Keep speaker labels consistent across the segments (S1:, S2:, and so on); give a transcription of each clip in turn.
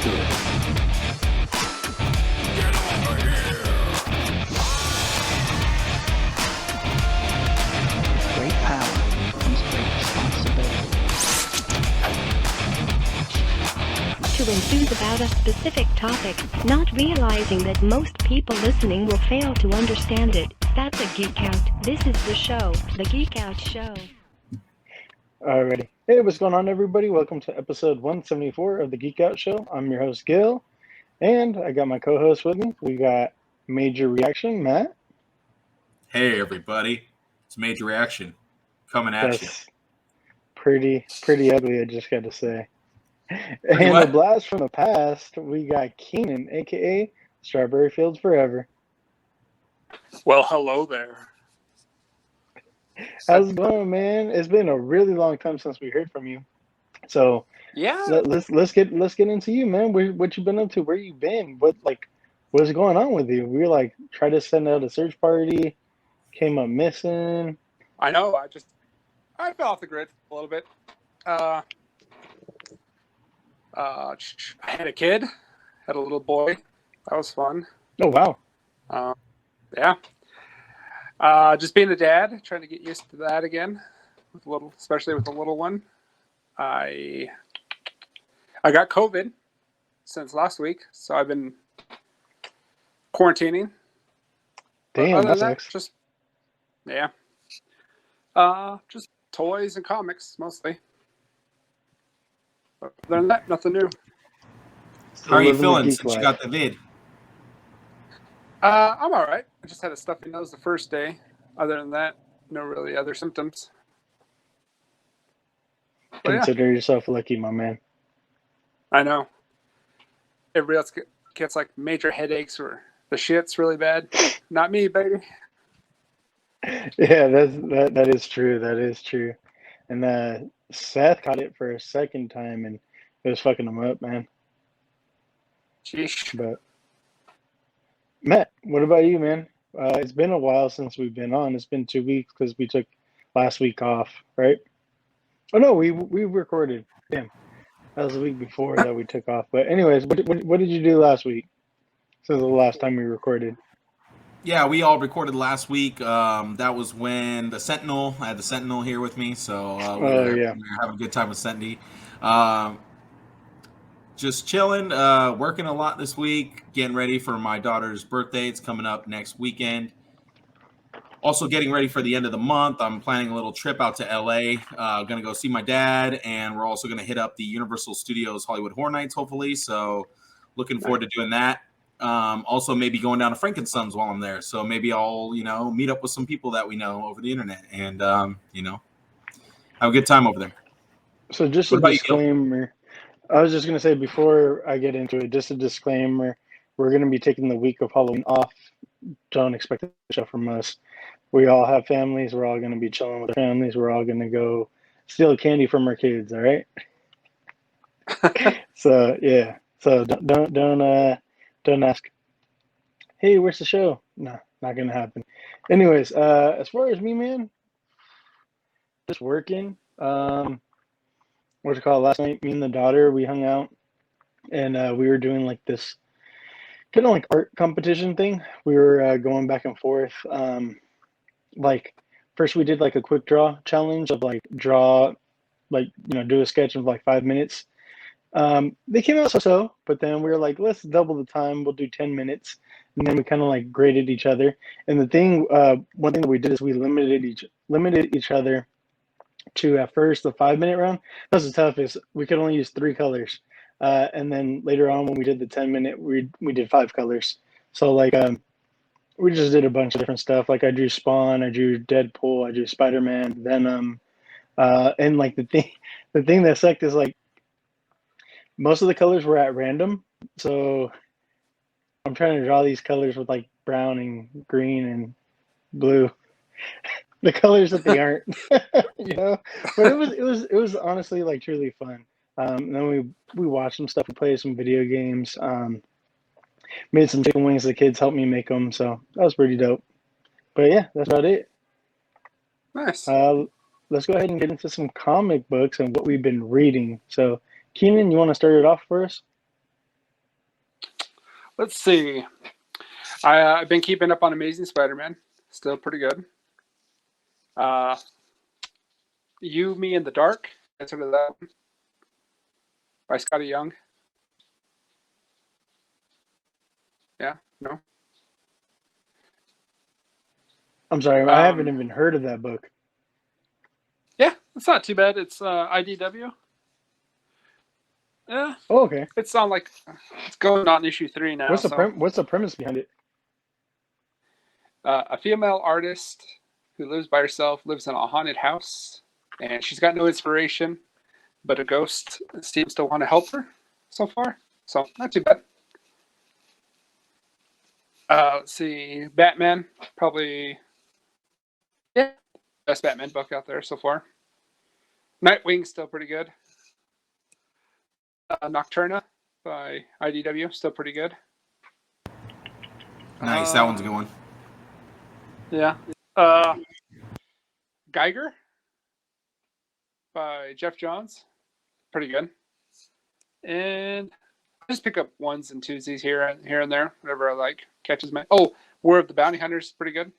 S1: do it.
S2: Get over here!
S1: With great power comes great responsibility.
S3: To enthuse about a specific topic, not realizing that most people listening will fail to understand it. That's a Geek Out. This is the show, the Geek Out Show.
S4: Alrighty. Hey, what's going on, everybody? Welcome to episode 174 of the Geek Out Show. I'm your host, Gil, and I got my co-host with me. We got Major Reaction, Matt.
S2: Hey, everybody. It's Major Reaction coming at you.
S4: That's pretty ugly, I just got to say.
S2: Pretty
S4: And
S2: what?
S4: the blast from the past, we got Keenan, a.k.a. Strawberry Fields Forever.
S5: Well, hello there.
S4: How's it going, man? It's been a really long time since we heard from you. So
S5: Yeah.
S4: let's get into you, man. What you been up to? Where you been? What's going on with you? We were like try to send out a search party, came up missing.
S5: I know. I fell off the grid a little bit. I had a kid, had a little boy. That was fun.
S4: Oh wow.
S5: Yeah. Just being a dad, trying to get used to that again, especially with the little one. I got COVID since last week, so I've been quarantining.
S4: Damn,
S5: Other
S4: that
S5: than
S4: sucks.
S5: just toys and comics mostly. Other than that, nothing new.
S2: How are you
S4: Living the
S2: feeling
S4: geek
S2: since you
S4: life.
S2: got the vid?
S5: I'm all right. I just had a stuffy nose the first day. Other than that, no really other symptoms. But yeah,
S4: Consider yourself lucky, my man.
S5: I know. Everybody else gets like major headaches or the shit's really bad. Not me, baby.
S4: Yeah, that is true. That is true. And Seth caught it for a second time, and it was fucking him up, man.
S5: Sheesh.
S4: But Matt, what about you, man? It's been a while since we've been on. It's been 2 weeks because we took last week off, right? Oh no, we recorded. Damn, that was the week before that we took off. But anyways, what did you do last week? Since the last time we recorded.
S2: Yeah, we all recorded last week. That was when I had the Sentinel here with me, so we were having a good time with Sentinel. Just chilling, working a lot this week, getting ready for my daughter's birthday. It's coming up next weekend. Also getting ready for the end of the month. I'm planning a little trip out to LA. Going to go see my dad, and we're also going to hit up the Universal Studios Hollywood Horror Nights, hopefully. So looking forward to doing that. Also maybe going down to Frankensons while I'm there. So maybe I'll, meet up with some people that we know over the internet and, have a good time over there.
S4: So just a disclaimer. I was just going to say before I get into it, just a disclaimer. We're going to be taking the week of Halloween off. Don't expect a show from us. We all have families. We're all going to be chilling with our families. We're all going to go steal candy from our kids. All right. So yeah. So don't ask. Hey, where's the show? No, not going to happen. Anyways, as far as me, man, just working. Last night, me and the daughter, we hung out, and we were doing like this kind of like art competition thing. We were going back and forth. Like first we did like a quick draw challenge of like do a sketch of like 5 minutes. They came out so, but then we were like, let's double the time. We'll do 10 minutes. And then we kind of like graded each other. And one thing that we did is we limited each other to at first the 5 minute round. That was the toughest. We could only use 3 colors. And then later on when we did the 10 minute, we did 5 colors. So like we just did a bunch of different stuff. Like I drew Spawn, I drew Deadpool, I drew Spider-Man, Venom. And like the thing that sucked is like most of the colors were at random. So I'm trying to draw these colors with like brown and green and blue. The colors that they aren't, But it was honestly like truly fun. And then we watched some stuff. We played some video games. Made some chicken wings. The kids helped me make them, so that was pretty dope. But yeah, that's about it.
S5: Nice.
S4: Let's go ahead and get into some comic books and what we've been reading. So, Keenan, you want to start it off for us?
S5: Let's see. I've been keeping up on Amazing Spider-Man. Still pretty good. You, Me, in the Dark. That's sort of that one. By Scotty Young. Yeah, no.
S4: I'm sorry, I haven't even heard of that book.
S5: Yeah, it's not too bad. It's IDW. Yeah,
S4: Oh, okay.
S5: it's on like it's going on issue 3 now.
S4: What's the premise behind it?
S5: A female artist who lives by herself lives in a haunted house, and she's got no inspiration, but a ghost seems to want to help her so far. So not too bad. Let's see, Batman, probably best Batman book out there so far. Nightwing's still pretty good. Nocturna by IDW, still pretty good.
S2: Nice, that one's a good one.
S5: Yeah. Geiger by Jeff Johns, pretty good. And I just pick up ones and twosies here and there, whatever I like. Catches my War of the Bounty Hunters, pretty good.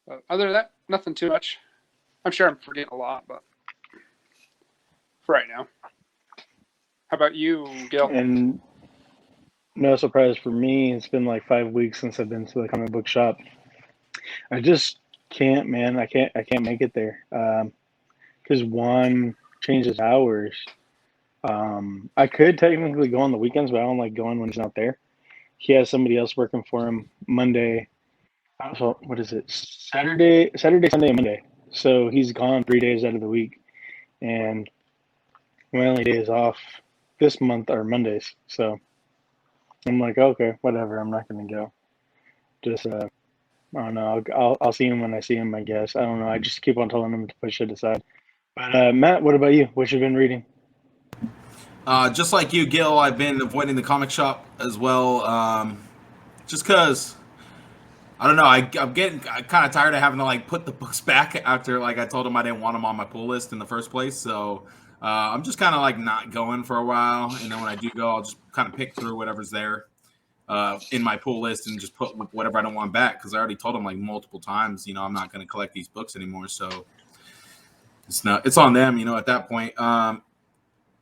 S5: But other than that, nothing too much. I'm sure I'm forgetting a lot, but for right now. How about you, Gil?
S4: And no surprise for me, it's been like 5 weeks since I've been to the comic book shop. I just can't, man. I can't make it there. Because one changes hours. I could technically go on the weekends, but I don't like going when he's not there. He has somebody else working for him Monday. So what is it? Saturday, Sunday, and Monday. So he's gone 3 days out of the week, and my only days off this month are Mondays. So I'm like, okay, whatever. I'm not gonna go. Just I don't know. I'll see him when I see him, I guess. I don't know. I just keep on telling him to push it aside. But Matt, what about you? What you been reading?
S2: Just like you, Gil, I've been avoiding the comic shop as well. Just because, I don't know, I'm getting kind of tired of having to like put the books back after like I told them I didn't want them on my pull list in the first place. So I'm just kind of like not going for a while, and then when I do go, I'll just kind of pick through whatever's there in my pull list and just put whatever I don't want back, because I already told them like multiple times, I'm not going to collect these books anymore. So it's on them, at that point.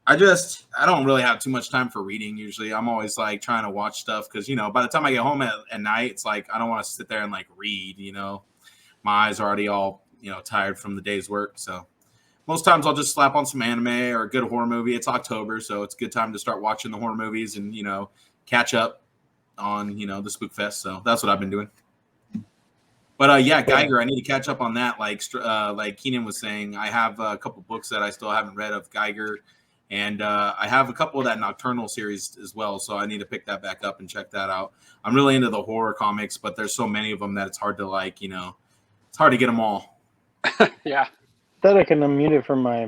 S2: I don't really have too much time for reading usually. I'm always like trying to watch stuff because, by the time I get home at night, it's like I don't want to sit there and like read, my eyes are already all, tired from the day's work. So most times I'll just slap on some anime or a good horror movie. It's October, so it's a good time to start watching the horror movies and, catch up on, the Spook Fest. So that's what I've been doing. But Geiger, I need to catch up on that. Like Keenan was saying, I have a couple books that I still haven't read of Geiger. And I have a couple of that Nocturnal series as well, so I need to pick that back up and check that out. I'm really into the horror comics, but there's so many of them that it's hard to it's hard to get them all.
S5: Yeah.
S4: That I can unmute it from my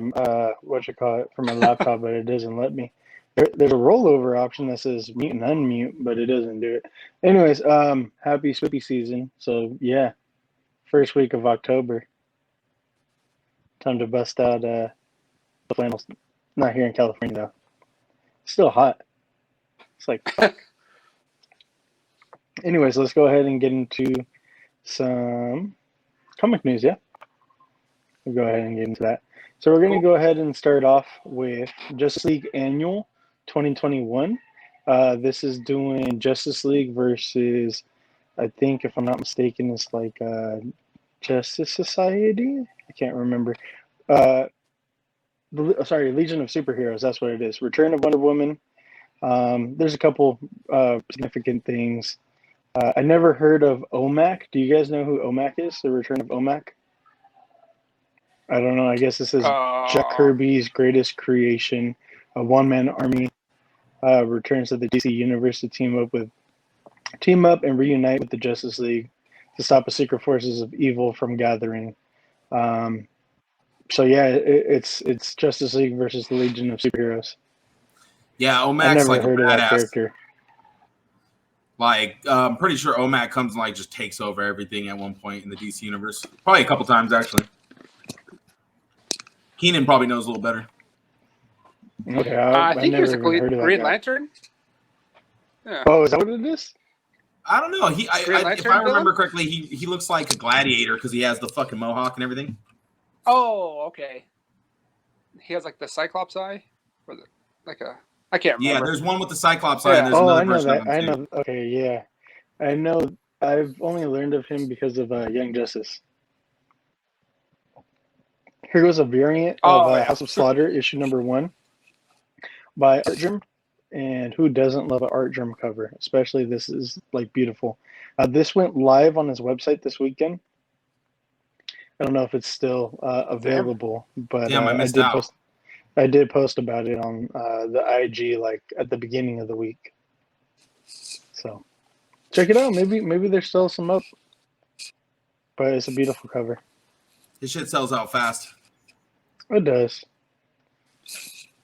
S4: from my laptop, but it doesn't let me. There's a rollover option that says mute and unmute, but it doesn't do it. Anyways, happy spooky season. So yeah, first week of October. Time to bust out the flannels. Not here in California though. It's still hot. It's like fuck. Anyways, let's go ahead and get into some comic news, yeah? We'll go ahead and get into that. So we're going to go ahead and start off with Justice League Annual 2021. This is doing Justice League versus, I think, if I'm not mistaken, it's like Justice Society? I can't remember. Legion of Superheroes, that's what it is. Return of Wonder Woman. There's a couple significant things. I never heard of OMAC. Do you guys know who OMAC is? The Return of OMAC? I don't know. I guess this is Jack Kirby's greatest creation. A one-man army returns to the DC universe to team up and reunite with the Justice League to stop the secret forces of evil from gathering. So yeah, it's Justice League versus the Legion of Superheroes.
S2: Yeah,
S4: I
S2: OMAC's
S4: never
S2: like
S4: heard
S2: a
S4: of that
S2: badass.
S4: character.
S2: Like, I'm pretty sure OMAC comes and like just takes over everything at one point in the DC universe. Probably a couple times actually. Keenan probably knows a little better.
S4: Okay,
S5: I
S4: I
S5: think he was
S4: never
S5: a
S4: even heard of that
S5: Green
S4: guy.
S5: Lantern. Yeah.
S4: Oh, is that what it is?
S2: I don't know.
S5: Green
S2: If
S5: Lantern
S2: I remember
S5: villain?
S2: correctly, he looks like a gladiator because he has the fucking mohawk and everything.
S5: Oh, okay. He has like the Cyclops eye, or I can't
S2: Yeah,
S5: remember.
S2: there's one with the Cyclops eye, and
S5: Yeah.
S2: there's
S4: Oh,
S2: another
S4: I know
S2: version of
S4: that.
S2: him
S4: I
S2: too.
S4: know. Okay, yeah. I know. I've only learned of him because of Young Justice. Here goes a variant of
S5: Oh, yeah.
S4: House of Slaughter, issue number 1 by Art Germ. And who doesn't love an Art Germ cover? Especially this is like beautiful. This went live on his website this weekend. I don't know if it's still available, but
S2: Damn, I
S4: I
S2: missed
S4: did
S2: out.
S4: post. I did post about it on the IG like at the beginning of the week. So check it out. Maybe there's still some up, but it's a beautiful cover.
S2: His shit sells out fast.
S4: It does.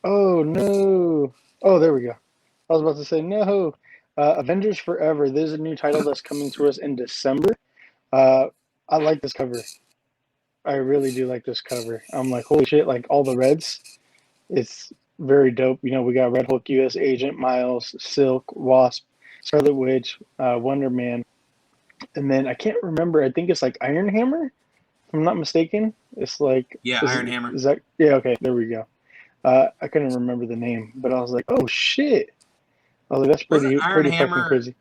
S4: Oh no! Oh, there we go. I was about to say no. Avengers Forever. There's a new title that's coming to us in December. I like this cover. I really do like this cover. I'm like, holy shit! Like all the reds. It's very dope. You know, we got Red Hulk, U.S. Agent, Miles, Silk, Wasp, Scarlet Witch, Wonder Man, and then I can't remember. I think it's like Iron Hammer, if I'm not mistaken. It's like
S2: Yeah, Iron Hammer.
S4: Is that? Yeah. Okay. There we go. I couldn't remember the name, but I was like, oh shit! I was like, that's
S2: Wasn't Iron
S4: pretty fucking
S2: Hammer?
S4: crazy.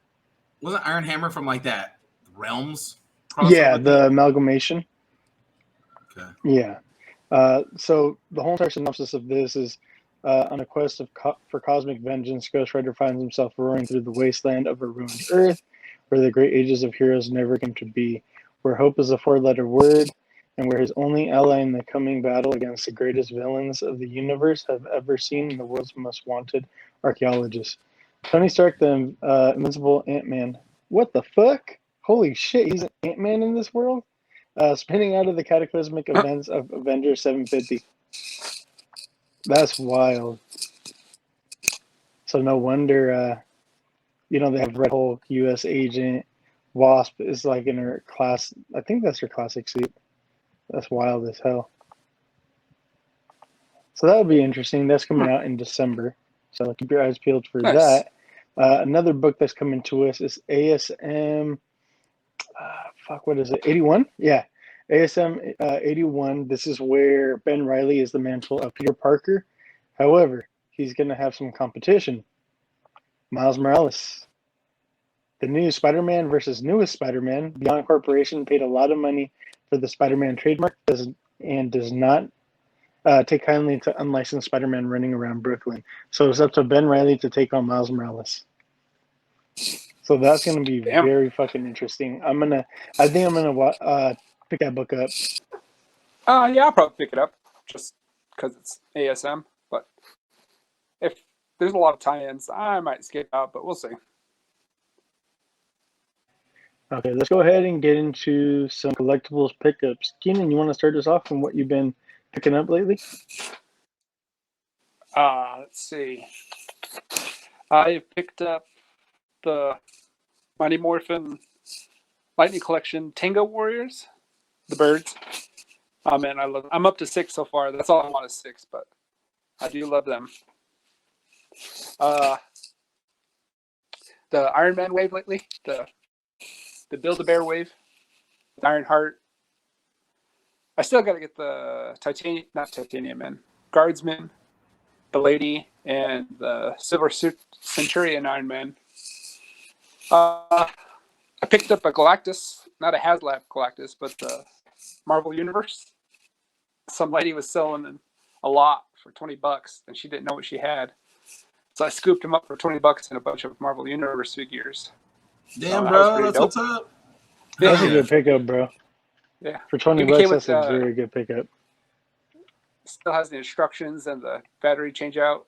S2: Wasn't Iron Hammer from like that Realms crossover
S4: Yeah,
S2: thing?
S4: the amalgamation.
S2: Okay.
S4: Yeah. So the whole entire synopsis of this is on a quest for cosmic vengeance, Ghost Rider finds himself roaring through the wasteland of a ruined Earth, where the great ages of heroes never came to be, where hope is a four-letter word, and where his only ally in the coming battle against the greatest villains of the universe have ever seen, the world's most wanted archaeologists. Tony Stark, the invincible Ant-Man. What the fuck? Holy shit, he's an Ant-Man in this world? Spinning out of the cataclysmic events of Avengers 750. That's wild. So no wonder, they have Red Hulk, U.S. Agent, Wasp is like in her class. I think that's her classic suit. That's wild as hell. So that would be interesting. That's coming out in December. So keep your eyes peeled for
S5: Nice.
S4: that. Another book that's coming to us is ASM. What is it? 81? Yeah. ASM 81. This is where Ben Reilly is the mantle of Peter Parker. However, he's going to have some competition. Miles Morales. The new Spider-Man versus newest Spider-Man. Beyond Corporation paid a lot of money for the Spider-Man trademark and does not take kindly to unlicensed Spider-Man running around Brooklyn. So it's up to Ben Reilly to take on Miles Morales. So that's going to be very fucking interesting. I think I'm gonna pick that book up.
S5: Yeah, I'll probably pick it up just because it's ASM. But if there's a lot of tie-ins, I might skip out, but we'll see.
S4: Okay, let's go ahead and get into some collectibles pickups. Keenan, you want to start us off on what you've been picking up lately?
S5: Let's see. I picked up the Mighty Morphin Lightning Collection Tango Warriors, the birds. Oh man, I'm up to 6 so far. That's all I want is 6, but I do love them. The Iron Man wave lately, the Build-A-Bear wave, the Iron Heart. I still got to get the Titanium Man, Guardsman, the Lady, and the Silver Centurion Iron Man. I picked up a Galactus, not a HasLab Galactus, but the Marvel Universe. Some lady was selling a lot for $20, and she didn't know what she had. So I scooped him up for $20 and a bunch of Marvel Universe figures.
S2: Damn,
S5: So
S2: bro, that's
S5: dope.
S2: what's up.
S4: That's a good pickup, bro.
S5: Yeah.
S4: For $20, that's a very good pickup.
S5: Still has the instructions and the battery change out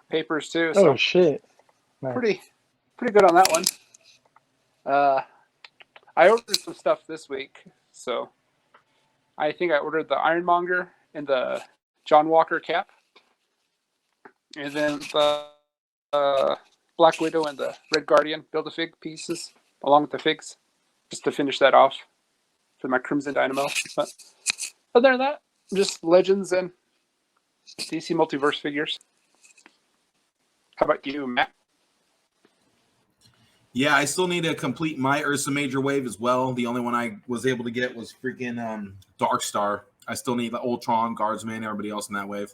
S5: papers too.
S4: Oh
S5: So
S4: shit! Nice.
S5: pretty good on that one. I ordered some stuff this week, so I think I ordered the Ironmonger and the John Walker cap, and then the Black Widow and the Red Guardian Build-A-Fig pieces along with the figs, just to finish that off for my Crimson Dynamo. But other than that, just Legends and DC Multiverse figures. How about you, Matt?
S2: Yeah, I still need to complete my Ursa Major wave as well. The only one I was able to get was freaking Dark Star. I still need the Ultron, Guardsman, everybody else in that wave.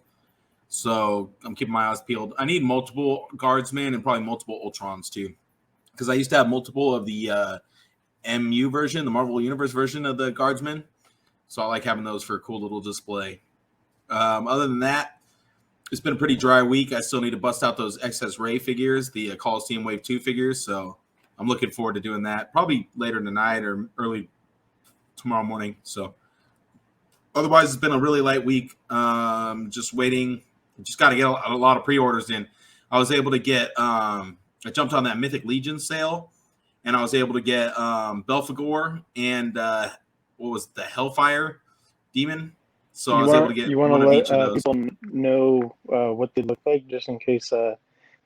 S2: So I'm keeping my eyes peeled. I need multiple Guardsmen and probably multiple Ultrons too. Because I used to have multiple of the MU version, the Marvel Universe version of the Guardsmen. So I like having those for a cool little display. Other than that, it's been a pretty dry week. I still need to bust out those XS Ray figures, the Coliseum Wave 2 figures. So I'm looking forward to doing that probably later tonight or early tomorrow morning. So otherwise, it's been a really light week. Just waiting. Just got to get a lot of pre-orders in. I was able to get I jumped on that Mythic Legion sale, and I was able to get Belphegor and what was it, the Hellfire Demon. So I was able to get one of each of those.
S4: People know what they look like, just in case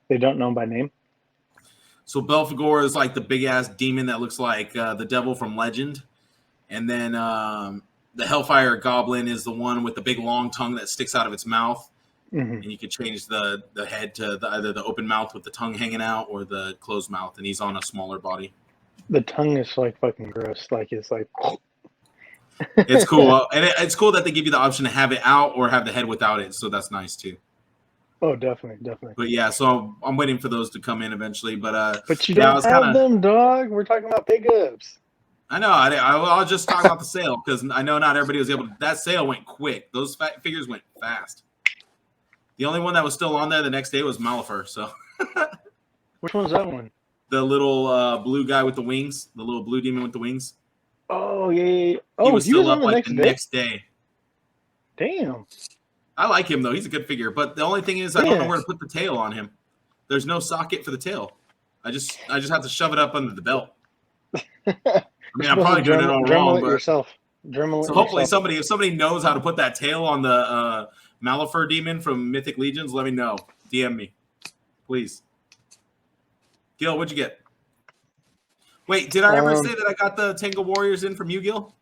S4: they don't know by name.
S2: So Belphegor is like the big ass demon that looks like the devil from Legend, and then the Hellfire Goblin is the one with the big long tongue that sticks out of its mouth, and you could change the head to either the open mouth with the tongue hanging out or the closed mouth, and he's on a smaller body.
S4: The tongue is like fucking gross. Like it's like.
S2: It's cool, and it's cool that they give you the option to have it out or have the head without it. So that's nice too.
S4: Oh, definitely.
S2: But yeah, so I'm waiting for those to come in eventually. But
S4: you don't have them, dog. We're talking about pickups.
S2: I know. I'll just talk about the sale because I know not everybody was able to. That sale went quick. Those figures went fast. The only one that was still on there the next day was Malifer. So.
S4: Which one's that one?
S2: The little blue guy with the wings. The little blue demon with the wings.
S4: Oh yeah. Oh,
S2: he was still up like the next day.
S4: Damn.
S2: I like him though. He's a good figure. But the only thing is, I don't know where to put the tail on him. There's no socket for the tail. I just have to shove it up under the belt. I mean, I'm probably doing it all wrong, but
S4: yourself.
S2: So hopefully if somebody knows how to put that tail on the Malifer demon from Mythic Legions, let me know. DM me, please. Gil, what'd you get? Wait, did I ever say that I got the Tango Warriors in from you, Gil?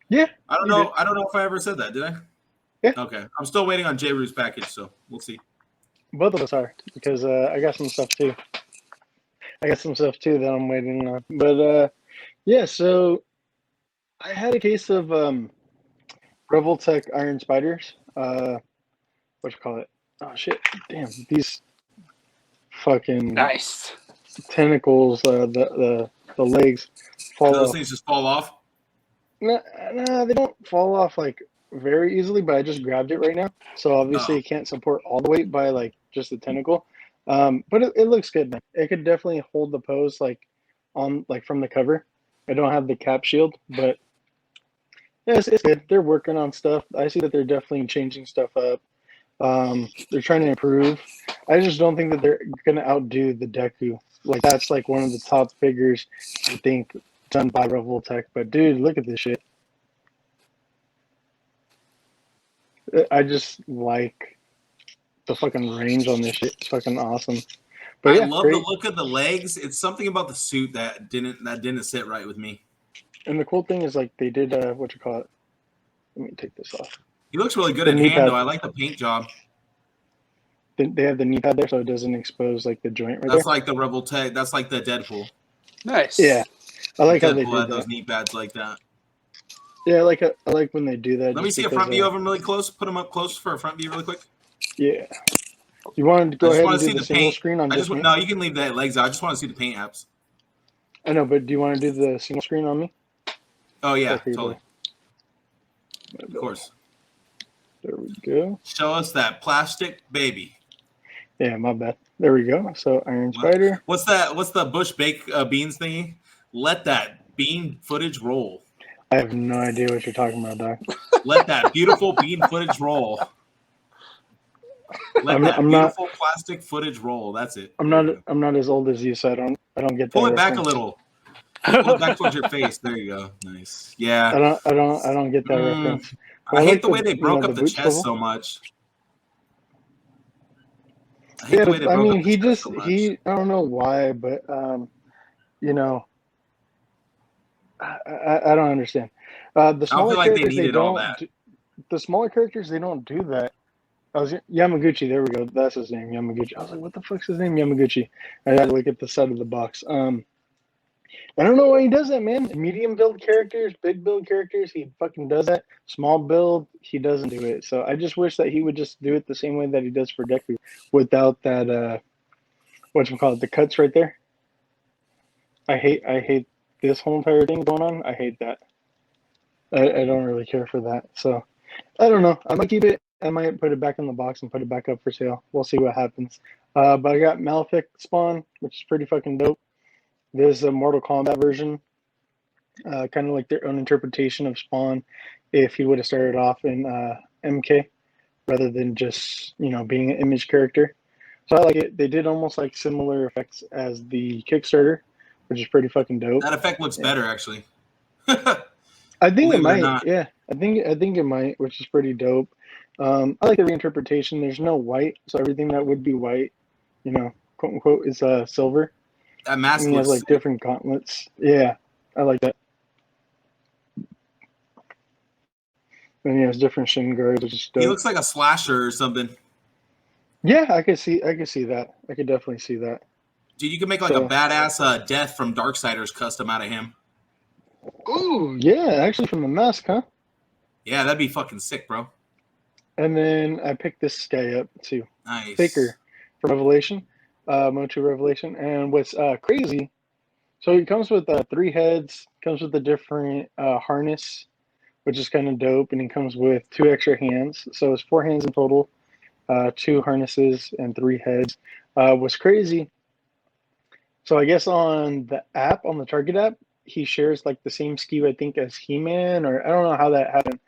S4: Yeah.
S2: I don't know. I don't know if I ever said that. Did I?
S4: Yeah.
S2: Okay. I'm still waiting on J. Roo's package, so we'll see.
S4: Both of us are, because I got some stuff too. That I'm waiting on. But yeah, so I had a case of Revoltech Iron Spiders. What you call it? Oh shit! Damn, these fucking
S5: Nice
S4: tentacles. The legs fall
S2: those
S4: off.
S2: things just fall off.
S4: No, they don't fall off like very easily. But I just grabbed it right now, so obviously it can't support all the weight by like just the tentacle. But it looks good, man. It could definitely hold the pose like on like from the cover. I don't have the cap shield, but yeah, it's good. They're working on stuff. I see that they're definitely changing stuff up. They're trying to improve. I just don't think that they're gonna outdo the Deku. Like that's like one of the top figures I think done by Revoltech. But dude, look at this shit. I just like the fucking range on this shit. It's fucking awesome. But
S2: I love the look of the legs. It's something about the suit that didn't sit right with me.
S4: And the cool thing is like they did what you call it. Let me take this off.
S2: He looks really good in hand though. I like the paint job.
S4: They have the knee pad there, so it doesn't expose like the joint right
S2: That's
S4: there.
S2: like the Revoltech. That's like the Deadpool.
S5: Nice.
S4: Yeah, I like how they
S2: Deadpool
S4: did
S2: had those
S4: that.
S2: knee pads like that.
S4: Yeah, I like when they do that.
S2: Let me see a front view of them really close. Put them up close for a front view really quick.
S4: Yeah. You wanted to go ahead and do the single
S2: paint.
S4: screen on this one?
S2: No, you can leave the legs out. I just want to see the paint apps.
S4: I know, but do you want to do the single screen on me?
S2: Oh yeah,
S4: Okay,
S2: totally. Of course.
S4: There we go.
S2: Show us that plastic baby.
S4: Yeah, my bad. There we go. So Iron Spider.
S2: What's that? What's the Bush baked beans thingy? Let that bean footage roll.
S4: I have no idea what you're talking about, Doc.
S2: Let that beautiful bean footage roll. Let that beautiful plastic footage roll. That's it.
S4: I'm not as old as you, so I don't get that.
S2: Pull it back
S4: reference.
S2: a little. Pull it back towards your face. There you go. Nice. Yeah.
S4: I don't get that reference.
S2: I hate the way they broke up the chest so much.
S4: Yeah, I mean, he I don't know why, but you know, I don't understand. The smaller characters, they don't. The smaller characters, they don't do that. I was Yamaguchi. There we go. That's his name, Yamaguchi. I was like, what the fuck's his name, Yamaguchi? I had to look at the side of the box. I don't know why he does that, man. Medium build characters, big build characters, he fucking does that. Small build, he doesn't do it. So I just wish that he would just do it the same way that he does for Deku, without that whatchamacallit, the cuts right there. I hate this whole entire thing going on. I hate that. I don't really care for that. So I don't know. I might keep it. I might put it back in the box and put it back up for sale. We'll see what happens. But I got Malefic Spawn, which is pretty fucking dope. There's a Mortal Kombat version, kind of like their own interpretation of Spawn, if he would have started off in MK rather than just, being an image character. So I like it. They did almost like similar effects as the Kickstarter, which is pretty fucking dope.
S2: That effect looks better, actually.
S4: I think it might.
S2: Not.
S4: Yeah, I think it might, which is pretty dope. I like the reinterpretation. There's no white, so everything that would be white, quote unquote, is silver.
S2: That mask
S4: and he has
S2: looks
S4: like different gauntlets. Yeah, I like that. And he has different shin guards, which is dope.
S2: He looks like a slasher or something.
S4: Yeah, I could see that. I could definitely see that.
S2: Dude, you could make like a badass Death from Darksiders custom out of him.
S4: Ooh, yeah, actually from the mask, huh?
S2: Yeah, that'd be fucking sick, bro.
S4: And then I picked this guy up too.
S2: Nice.
S4: Faker from Revelation, Motu Revelation. And what's crazy, so he comes with 3 heads, comes with a different harness, which is kind of dope, and he comes with 2 extra hands. So it's 4 hands in total, 2 harnesses and 3 heads. What's crazy, so I guess on the app, on the Target app, he shares like the same SKU, I think, as He-Man, or I don't know how that happened,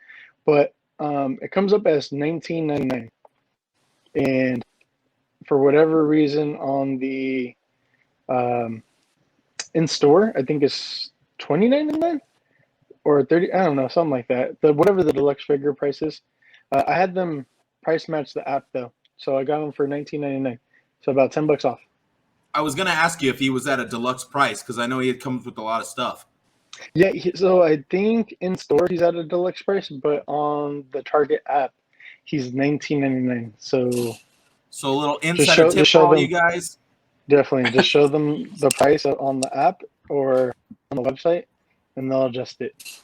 S4: but it comes up as $19.99, and for whatever reason on the in store, I think it's $20.99 or $30. I don't know, something like that. Whatever the deluxe figure price is, I had them price match the app though, so I got them for $19.99, so about $10 off.
S2: I was gonna ask you if he was at a deluxe price because I know he comes with a lot of stuff.
S4: Yeah, so I think in store he's at a deluxe price, but on the Target app he's $19.99.
S2: So a little insider tip for all you guys.
S4: Definitely, just show them the price on the app or on the website, and they'll adjust it.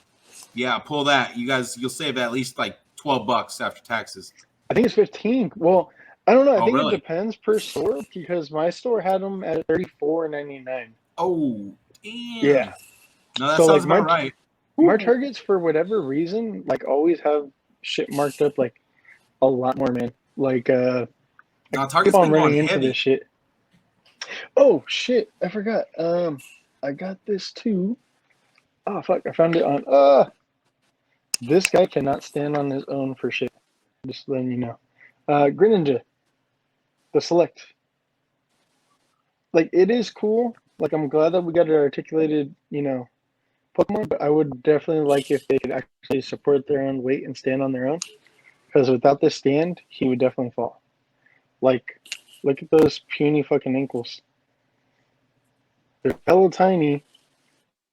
S2: Yeah, pull that. You'll save at least like $12 after taxes.
S4: I think it's 15. Well, I don't know. I think
S2: really?
S4: It depends per store because my store had them at $34.99.
S2: Oh, damn.
S4: Yeah.
S2: No, that sounds about right.
S4: My Targets, for whatever reason, like always have shit marked up like a lot more, man. Like,
S2: Target's
S4: keep on
S2: been
S4: running
S2: going
S4: into
S2: heavy.
S4: this shit. Oh shit! I forgot. I got this too. Oh fuck! I found it on. This guy cannot stand on his own for shit. Just letting you know. Greninja, the Select. Like, it is cool. Like, I'm glad that we got an articulated, Pokemon, but I would definitely like if they could actually support their own weight and stand on their own. Because without this stand, he would definitely fall. Like, look at those puny fucking ankles. They're hella tiny,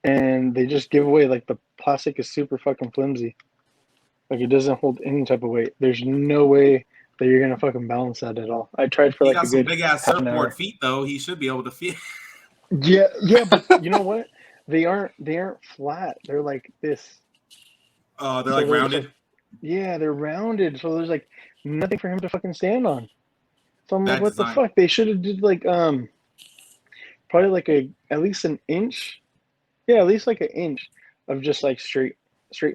S4: and they just give away, like, the plastic is super fucking flimsy. Like, it doesn't hold any type of weight. There's no way that you're gonna fucking balance that at all. I tried for
S2: He
S4: like
S2: got
S4: a
S2: some
S4: good
S2: big ass
S4: half an
S2: surfboard
S4: hour.
S2: feet though. He should be able to feel.
S4: Yeah, but you know what? They aren't flat. They're like this.
S2: Oh, they're
S4: So
S2: like rounded.
S4: They're rounded. So there's like nothing for him to fucking stand on. So I'm like,
S2: Bad
S4: what
S2: design.
S4: the fuck? They should have did like probably like at least an inch. Yeah, at least like an inch of just like straight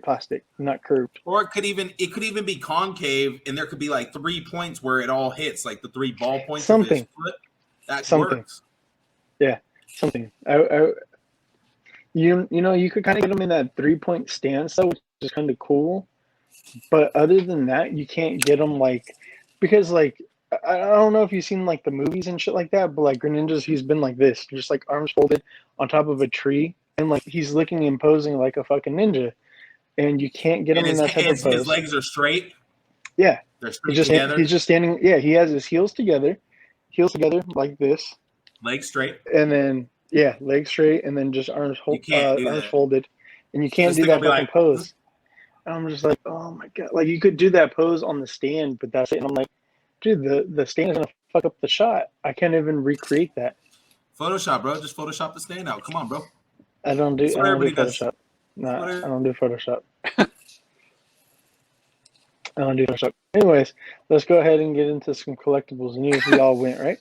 S4: plastic, not curved.
S2: Or it could even be concave, and there could be like 3 points where it all hits, like the 3 ball points of his foot. That works.
S4: Yeah, something. You could kind of get them in that 3-point stance though, which is kind of cool. But other than that, you can't get them like, because like I don't know if you've seen like the movies and shit like that, but like Greninja's, he's been like this, just like arms folded on top of a tree, and like he's looking and posing like a fucking ninja. And you can't get him in that type of pose.
S2: His legs are straight.
S4: Yeah,
S2: they're straight together.
S4: He's just standing. Yeah, he has his heels together like this.
S2: Legs straight.
S4: And then legs straight, and then just arms folded. And you can't do that fucking pose. And I'm just like, oh my god! Like you could do that pose on the stand, but that's it. And I'm like, Dude, the stain is gonna fuck up the shot. I can't even recreate that.
S2: Photoshop, bro. Just Photoshop the stand out. Come on, bro.
S4: I don't do
S2: That's what everybody does.
S4: Photoshop. Nah,
S2: what
S4: I
S2: it-
S4: don't do Photoshop. I don't do Photoshop. Anyways, let's go ahead and get into some collectibles news. We all went, right?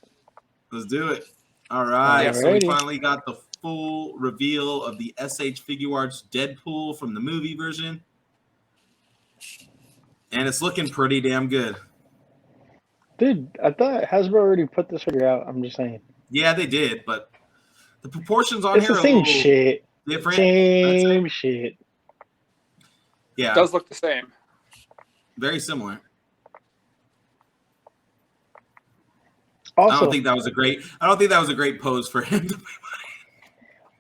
S2: Let's do it. All right. So we
S4: Alrighty.
S2: finally got the full reveal of the SH Figure Arts Deadpool from the movie version. And it's looking pretty damn good.
S4: Dude, I thought Hasbro already put this figure out. I'm just saying.
S2: Yeah, they did, but the proportions on
S4: It's
S2: here
S4: the
S2: are a
S4: same
S2: little
S4: shit.
S2: different.
S4: Same shit.
S2: Yeah,
S5: It does look the same.
S2: very similar.
S4: Also,
S2: I don't think that was a great pose for him.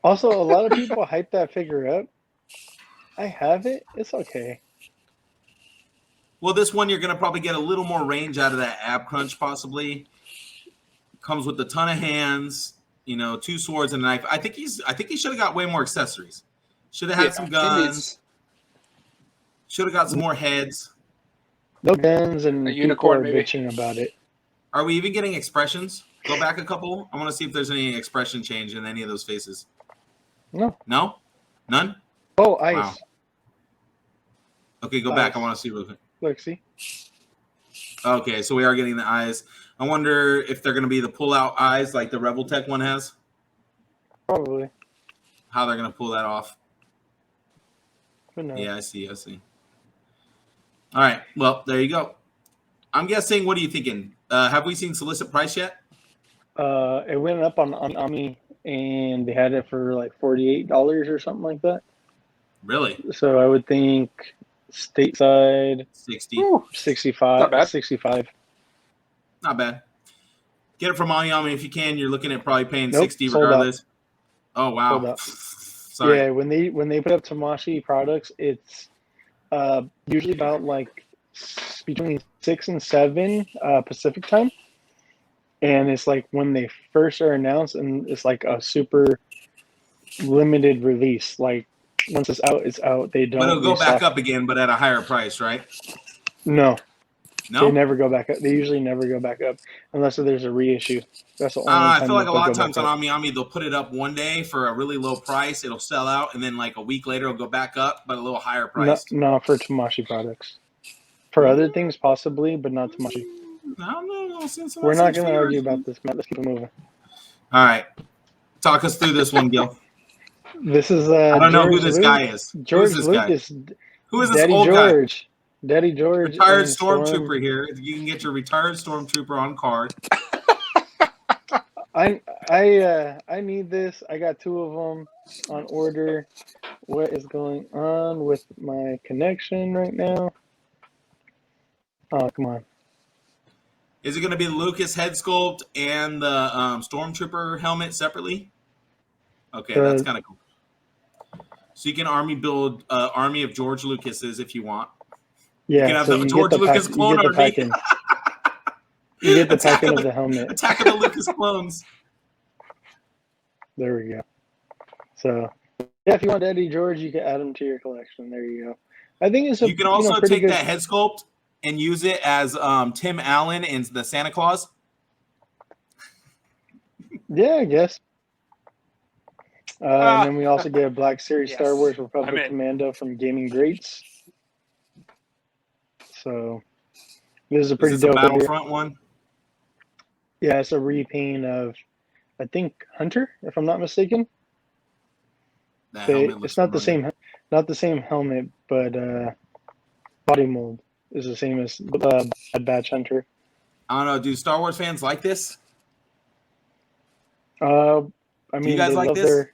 S4: Also, a lot of people hype that figure up. I have it. It's okay.
S2: Well, this one you're gonna probably get a little more range out of that ab crunch, possibly. Comes with a ton of hands, 2 swords and a knife. I think he should have got way more accessories. Should have had some guns. Should have got some more heads.
S4: No guns, and
S5: A
S4: people
S5: unicorn,
S4: are
S5: maybe.
S4: bitching about it.
S2: Are we even getting expressions? Go back a couple. I want to see if there's any expression change in any of those faces.
S4: No.
S2: No? None?
S4: Oh, ice.
S2: Wow. Okay, go back. I
S4: Ice.
S2: want to see real quick.
S4: Look, see?
S2: Okay, so we are getting the eyes. I wonder if they're going to be the pull-out eyes like the Rebel Tech one has.
S4: Probably.
S2: How they're going to pull that off.
S4: Who knows?
S2: Yeah, I see. All right. Well, there you go. I'm guessing, what are you thinking? Have we seen solicit price yet?
S4: It went up on Ami, and they had it for like $48 or something like that.
S2: Really?
S4: So I would think stateside
S2: 60.
S5: Ooh,
S4: 65.
S5: Not bad.
S4: 65.
S2: Not bad. Get it from Ami if you can. You're looking at probably paying
S4: Nope,
S2: 60
S4: sold out.
S2: regardless. Oh,
S4: Sold
S2: wow.
S4: out.
S2: Sorry.
S4: Yeah, when they put up Tamashi products, it's usually about like between 6 and 7 Pacific time, and it's like when they first are announced, and it's like a super limited release. Like once it's out, it's out. They don't.
S2: But it'll go back
S4: restock.
S2: up again, but at a higher price, right?
S4: No,
S2: No?
S4: they never go back up. They usually never go back up unless there's a reissue. That's the only
S2: I
S4: time
S2: feel like
S4: that
S2: a
S4: they'll
S2: lot of
S4: go
S2: times
S4: back
S2: on
S4: up.
S2: Ami, they'll put it up one day for a really low price. It'll sell out, and then like a week later, it'll go back up, but a little higher price.
S4: No, for Tamashi products. For other things, possibly, but not Tamashi.
S2: I don't know.
S4: We're not going to argue about this, Matt. Let's keep it moving.
S2: All right. Talk us through this one, Gil.
S4: This is
S2: I don't know who
S4: George
S2: this guy is.
S4: George
S2: Who's this guy?
S4: Lucas.
S2: Who is this
S4: Daddy
S2: old guy?
S4: George. Daddy George.
S2: Retired
S4: and
S2: stormtrooper here. You can get your retired stormtrooper on card.
S4: I need this. I got 2 of them on order. What is going on with my connection right now? Oh, come on.
S2: Is it going to be the Lucas head sculpt and the stormtrooper helmet separately? Okay, that's kind of cool. So you can army build army of George Lucases if you want.
S4: Yeah,
S2: You can have
S4: so
S2: the
S4: you
S2: George
S4: get the
S2: Lucas
S4: pack,
S2: clone
S4: you get the
S2: army.
S4: pack-in. You get the
S2: Attack
S4: pack-in
S2: of
S4: of the helmet.
S2: Attack of the Lucas clones.
S4: There we go. So, yeah, if you want Daddy George, you can add him to your collection. There you go. I think it's a
S2: You can also
S4: pretty
S2: take
S4: good.
S2: that head sculpt and use it as Tim Allen in the Santa Claus.
S4: Yeah, I guess. And then we also get a Black Series
S5: Yes,
S4: Star Wars
S5: I'm
S4: Republic
S5: in.
S4: Commando from Gaming Greats. So this is a pretty
S2: Is this a
S4: dope figure.
S2: Battlefront one?
S4: Yeah, it's a repaint of, I think, Hunter, if I'm not mistaken.
S2: That helmet looks
S4: It's not
S2: familiar.
S4: not the same helmet, but body mold is the same as Bad Batch Hunter.
S2: I don't know. Do Star Wars fans like this?
S4: I mean,
S2: you guys
S4: they
S2: like
S4: love
S2: this?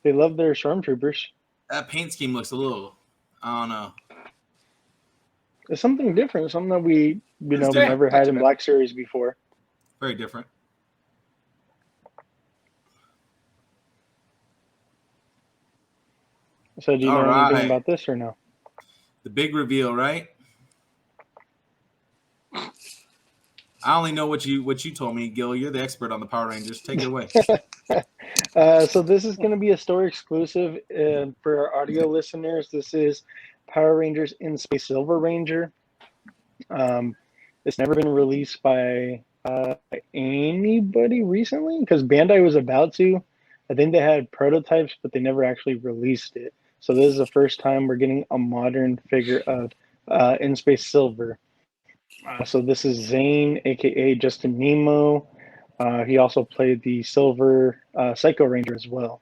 S4: they love their stormtroopers.
S2: That paint scheme looks a little, I don't know.
S4: It's something different, something that we
S2: Yeah,
S4: never
S5: not
S4: had
S5: too
S4: in
S5: bad.
S4: Black Series before.
S2: Very different.
S4: So do you know
S2: All
S4: anything
S2: right.
S4: about this or no?
S2: The big reveal, right? I only know what you told me, Gil. You're the expert on the Power Rangers. Take it away.
S4: So this is going to be a store exclusive for our audio listeners. This is Power Rangers in Space Silver Ranger. It's never been released by anybody recently because Bandai was about to. I think they had prototypes, but they never actually released it. So this is the first time we're getting a modern figure of In Space Silver. So this is Zane, aka Justin Nemo. He also played the Silver Psycho Ranger as well.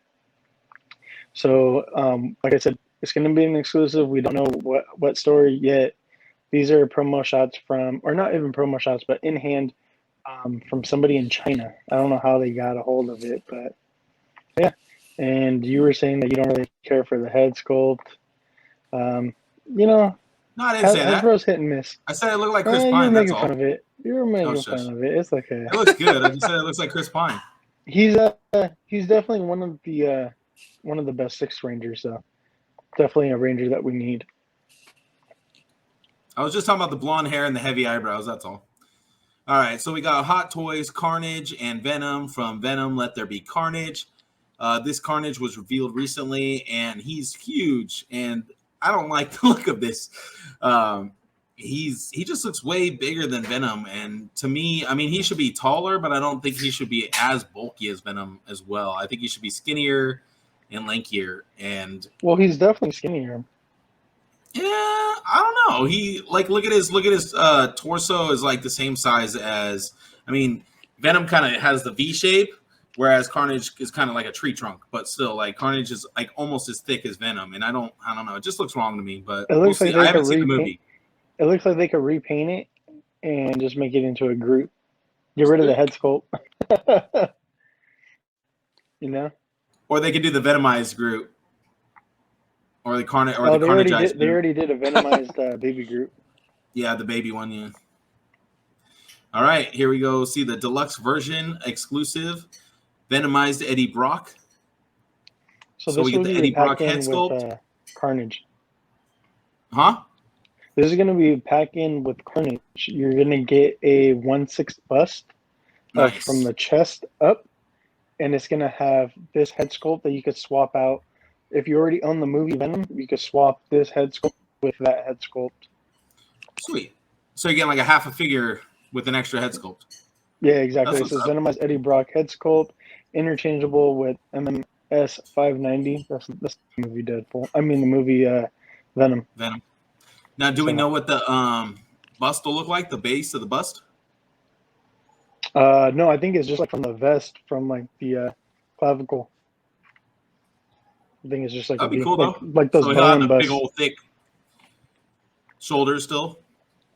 S4: So, like I said, it's going to be an exclusive. We don't know what story yet. These are promo shots from, or not even promo shots, but in hand from somebody in China. I don't know how they got a hold of it, but yeah. And you were saying that you don't really care for the head sculpt. You know,
S2: No, I didn't say that.
S4: Hasbro's hit and miss.
S2: I said it looked like Chris
S4: You were
S2: Pine. That's
S4: making
S2: all.
S4: fun of it. You were making fun of it. It's okay.
S2: It looks good. I just said it looks like Chris Pine.
S4: He's definitely one of the best 6 Rangers, though. Definitely a Ranger that we need.
S2: I was just talking about the blonde hair and the heavy eyebrows. That's all. All right, so we got Hot Toys, Carnage, and Venom from Venom, Let There Be Carnage. This Carnage was revealed recently, and he's huge, and I don't like the look of this. He just looks way bigger than Venom, and to me, I mean, he should be taller, but I don't think he should be as bulky as Venom as well. I think he should be skinnier and lankier. And
S4: well, he's definitely skinnier.
S2: Yeah, I don't know. He look at his torso is like the same size as. I mean, Venom kind of has the V shape, whereas Carnage is kind of like a tree trunk. But still, like Carnage is like almost as thick as Venom, and I don't know. It just looks wrong to me. But
S4: it looks like
S2: I haven't seen the movie.
S4: It looks like they could repaint it and just make it into a Groot. Get rid of the head sculpt. You know?
S2: Or they could do the Venomized Groot. Or the Carnage. Or the
S4: they
S2: Carnageized
S4: already did a Venomized baby Groot.
S2: Yeah, the baby one, yeah. All right, here we go. See the deluxe version exclusive. Venomized Eddie Brock.
S4: So
S2: we get the Eddie Brock head sculpt.
S4: With, Carnage.
S2: Huh?
S4: This is going to be packed in with Carnage. You're going to get a 1/6 bust from the chest up, and it's going to have this head sculpt that you could swap out. If you already own the movie Venom, you could swap this head sculpt with that head sculpt.
S2: Sweet. So you're getting like a half a figure with an extra head sculpt.
S4: Yeah, exactly. It says Venomized Eddie Brock head sculpt, interchangeable with MMS 590. That's the movie Deadpool. I mean the movie Venom.
S2: Venom. Now, do we know what the bust will look like? The base of the bust?
S4: No, I think it's just like from the vest, from like the clavicle. I think it's just like
S2: that'd be cool though.
S4: Like those bone busts.
S2: Big old thick shoulders still.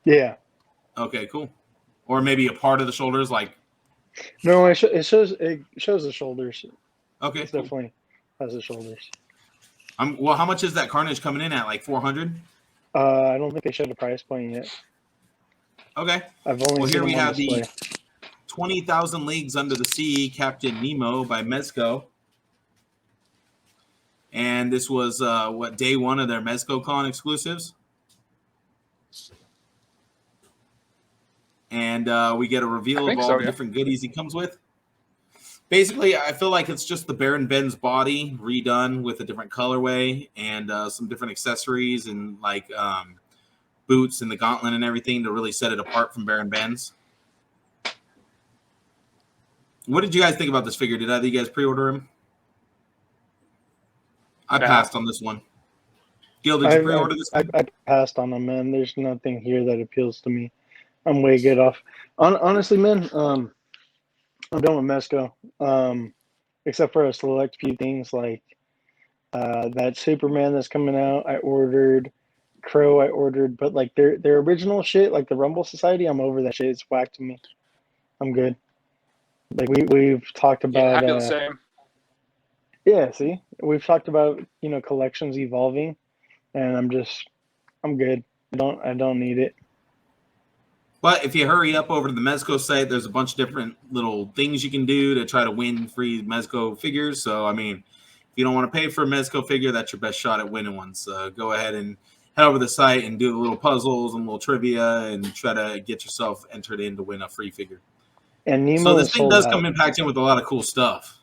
S4: Yeah.
S2: Okay, cool. Or maybe a part of the shoulders, like.
S4: No, it shows the shoulders.
S2: Okay,
S4: it definitely has the shoulders.
S2: Well, how much is that Carnage coming in at? Like 400?
S4: I don't think they showed a price point yet.
S2: Okay.
S4: I've only seen
S2: here we have
S4: display.
S2: the 20,000 Leagues Under the Sea Captain Nemo by Mezco. And this was day one of their MezcoCon exclusives. And we get a reveal of all the different goodies he comes with. Basically, I feel like it's just the Baron Ben's body redone with a different colorway and some different accessories and like boots and the gauntlet and everything to really set it apart from Baron Ben's. What did you guys think about this figure? Did either of you guys pre-order him? I passed on this one. Gil, did you pre-order this one?
S4: I passed on him, man. There's nothing here that appeals to me. I'm way good off. Honestly, man, I'm done with Mezco, except for a select few things like that Superman that's coming out. I ordered Crow. I ordered, but like their original shit, like the Rumble Society, I'm over that shit. It's whack to me. I'm good. Like we've talked about.
S5: Yeah, I feel the same.
S4: Yeah, see, we've talked about collections evolving, and I'm good. I don't need it.
S2: But if you hurry up over to the Mezco site, there's a bunch of different little things you can do to try to win free Mezco figures. So, I mean, if you don't want to pay for a Mezco figure, that's your best shot at winning one. So go ahead and head over to the site and do the little puzzles and little trivia and try to get yourself entered in to win a free figure.
S4: And Nemo
S2: so this thing does come in packed in with a lot of cool stuff.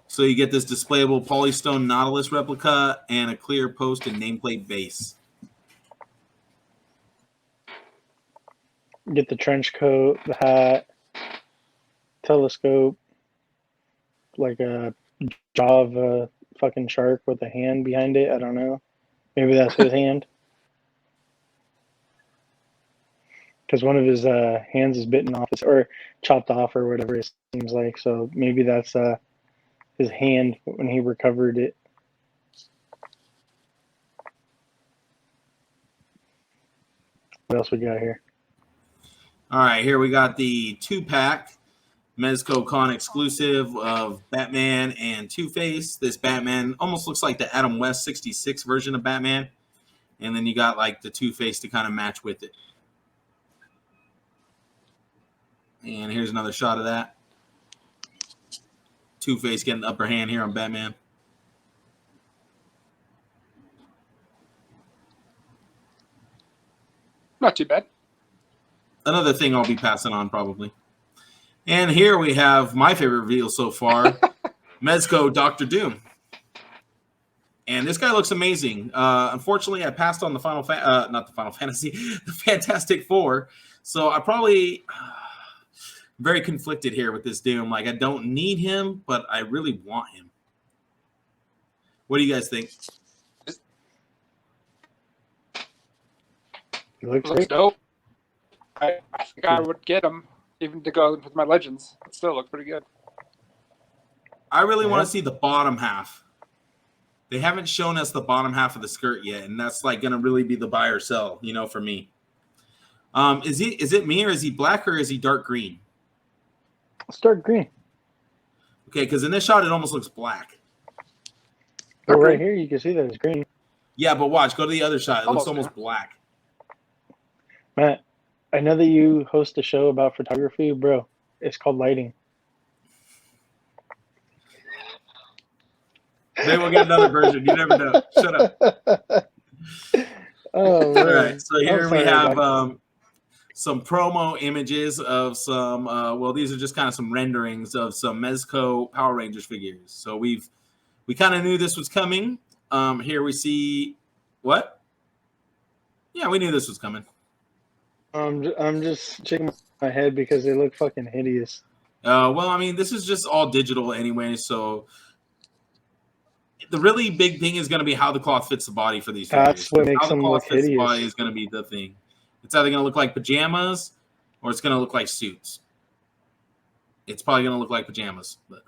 S2: So you get this displayable Polystone Nautilus replica and a clear post and nameplate base.
S4: Get the trench coat, the hat, telescope, like a jaw of a fucking shark with a hand behind it. I don't know. Maybe that's his hand. Because one of his hands is bitten off or chopped off or whatever it seems like. So maybe that's his hand when he recovered it. What else we got here?
S2: All right, here we got the 2-pack Mezco Con exclusive of Batman and Two-Face. This Batman almost looks like the Adam West 66 version of Batman. And then you got like the Two-Face to kind of match with it. And here's another shot of that. Two-Face getting the upper hand here on Batman.
S5: Not too bad.
S2: Another thing I'll be passing on probably. And here we have my favorite reveal so far, Mezco Dr. Doom. And this guy looks amazing. Unfortunately, I passed on the not the Final Fantasy, the Fantastic Four. So I probably very conflicted here with this Doom. Like, I don't need him, but I really want him. What do you guys think?
S4: He looks
S5: Looks
S4: great.
S5: dope. I think I would get him even to go with my Legends. It still looks pretty good.
S2: I really want to see the bottom half. They haven't shown us the bottom half of the skirt yet, and that's like going to really be the buy or sell, you know, for me. Is it me, or is he black, or is he dark green?
S4: It's dark green.
S2: Okay, because in this shot, it almost looks black.
S4: But right here, you can see that it's green.
S2: Yeah, but watch. Go to the other shot. It looks
S5: Almost,
S2: almost black.
S4: Matt, I know that you host a show about photography, bro. It's called lighting.
S2: Maybe we'll get another version. You never know. Shut up.
S4: Oh,
S2: All right. So here we have
S4: about
S2: some promo images of some. Well, these are just kind of some renderings of some Mezco Power Rangers figures. So we kind of knew this was coming. Here we see what? Yeah, we knew this was coming.
S4: I'm just shaking my head because they look fucking hideous.
S2: Well, I mean, this is just all digital anyway, so the really big thing is going to be how the cloth fits the body for these figures.
S4: That's what makes
S2: how the
S4: them
S2: cloth
S4: look
S2: fits the
S4: hideous.
S2: body is going to be the thing. It's either going to look like pajamas or it's going to look like suits. It's probably going to look like pajamas, but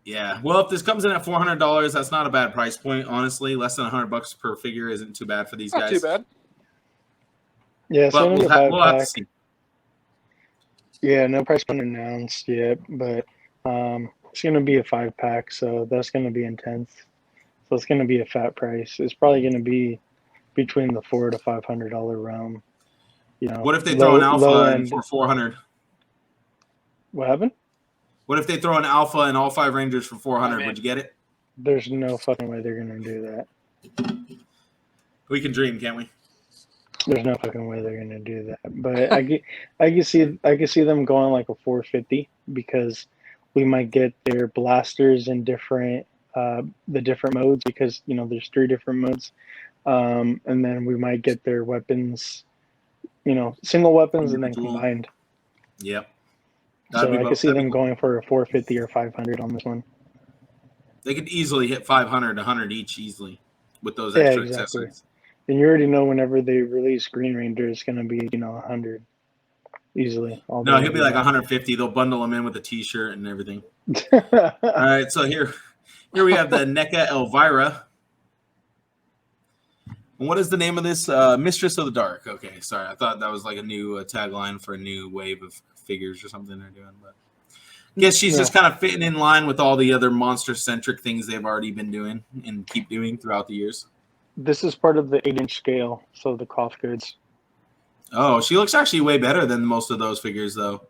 S2: yeah. Well, if this comes in at $400, that's not a bad price point. Honestly, less than $100 per figure isn't too bad for these
S5: Not
S2: guys.
S5: too bad.
S4: Yeah, so
S2: But we'll have to see.
S4: Yeah, no price point announced yet, but it's going to be a 5-pack, so that's going to be intense. So it's going to be a fat price. It's probably going to be between the $400 to $500 realm. You know,
S2: What if they throw an
S4: low
S2: alpha in
S4: end.
S2: for 400?
S4: What happened?
S2: What if they throw an alpha and all 5 Rangers for 400?
S5: man.
S2: Would you get it?
S4: There's no fucking way they're going to do that.
S2: We can dream, can't we?
S4: There's no fucking way they're going to do that. But I can see them going like a 450 because we might get their blasters in different the different modes, because you know there's 3 different modes, and then we might get their weapons, you know, single weapons and then combined.
S2: Yep.
S4: So I could see them going for a 450 or 500 on this one.
S2: They could easily hit 500, 100 each easily with those extra accessories.
S4: And you already know whenever they release Green Ranger, it's going to be, you know, 100 easily.
S2: No, he'll be like 150. They'll bundle him in with a T-shirt and everything. All right, so here we have the NECA Elvira. And what is the name of this? Mistress of the Dark. Okay, sorry. I thought that was like a new tagline for a new wave of figures or something they're doing. But I guess she's just kind of fitting in line with all the other monster-centric things they've already been doing and keep doing throughout the years.
S4: This is part of the 8-inch scale, so the cloth goods.
S2: Oh, she looks actually way better than most of those figures, though.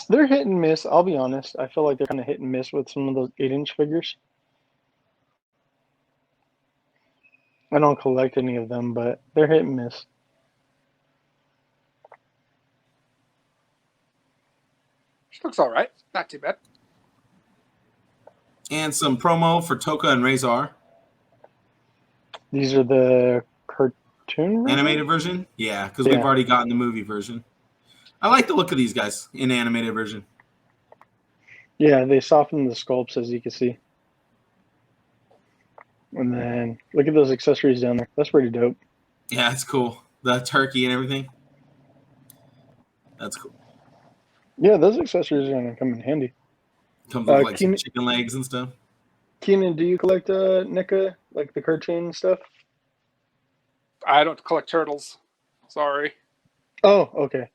S4: They're hit and miss. I'll be honest. I feel like they're kind of hit and miss with some of those 8-inch figures. I don't collect any of them, but they're hit and miss.
S5: She looks all right. Not too bad.
S2: And some promo for Toka and Razor.
S4: These are the Toon Ray?
S2: Animated version? Yeah, because we've
S4: Yeah.
S2: already gotten the movie version. I like the look of these guys in the animated version.
S4: Yeah, they softened the sculpts, as you can see. And then look at those accessories down there. That's pretty dope.
S2: Yeah, it's cool. The turkey and everything. That's cool.
S4: Yeah, those accessories are gonna come in handy.
S2: Comes with like some
S4: Keenan,
S2: chicken legs and stuff.
S4: Keenan, do you collect NECA, like the cartoon stuff?
S5: I don't collect turtles. Sorry.
S4: Oh, okay.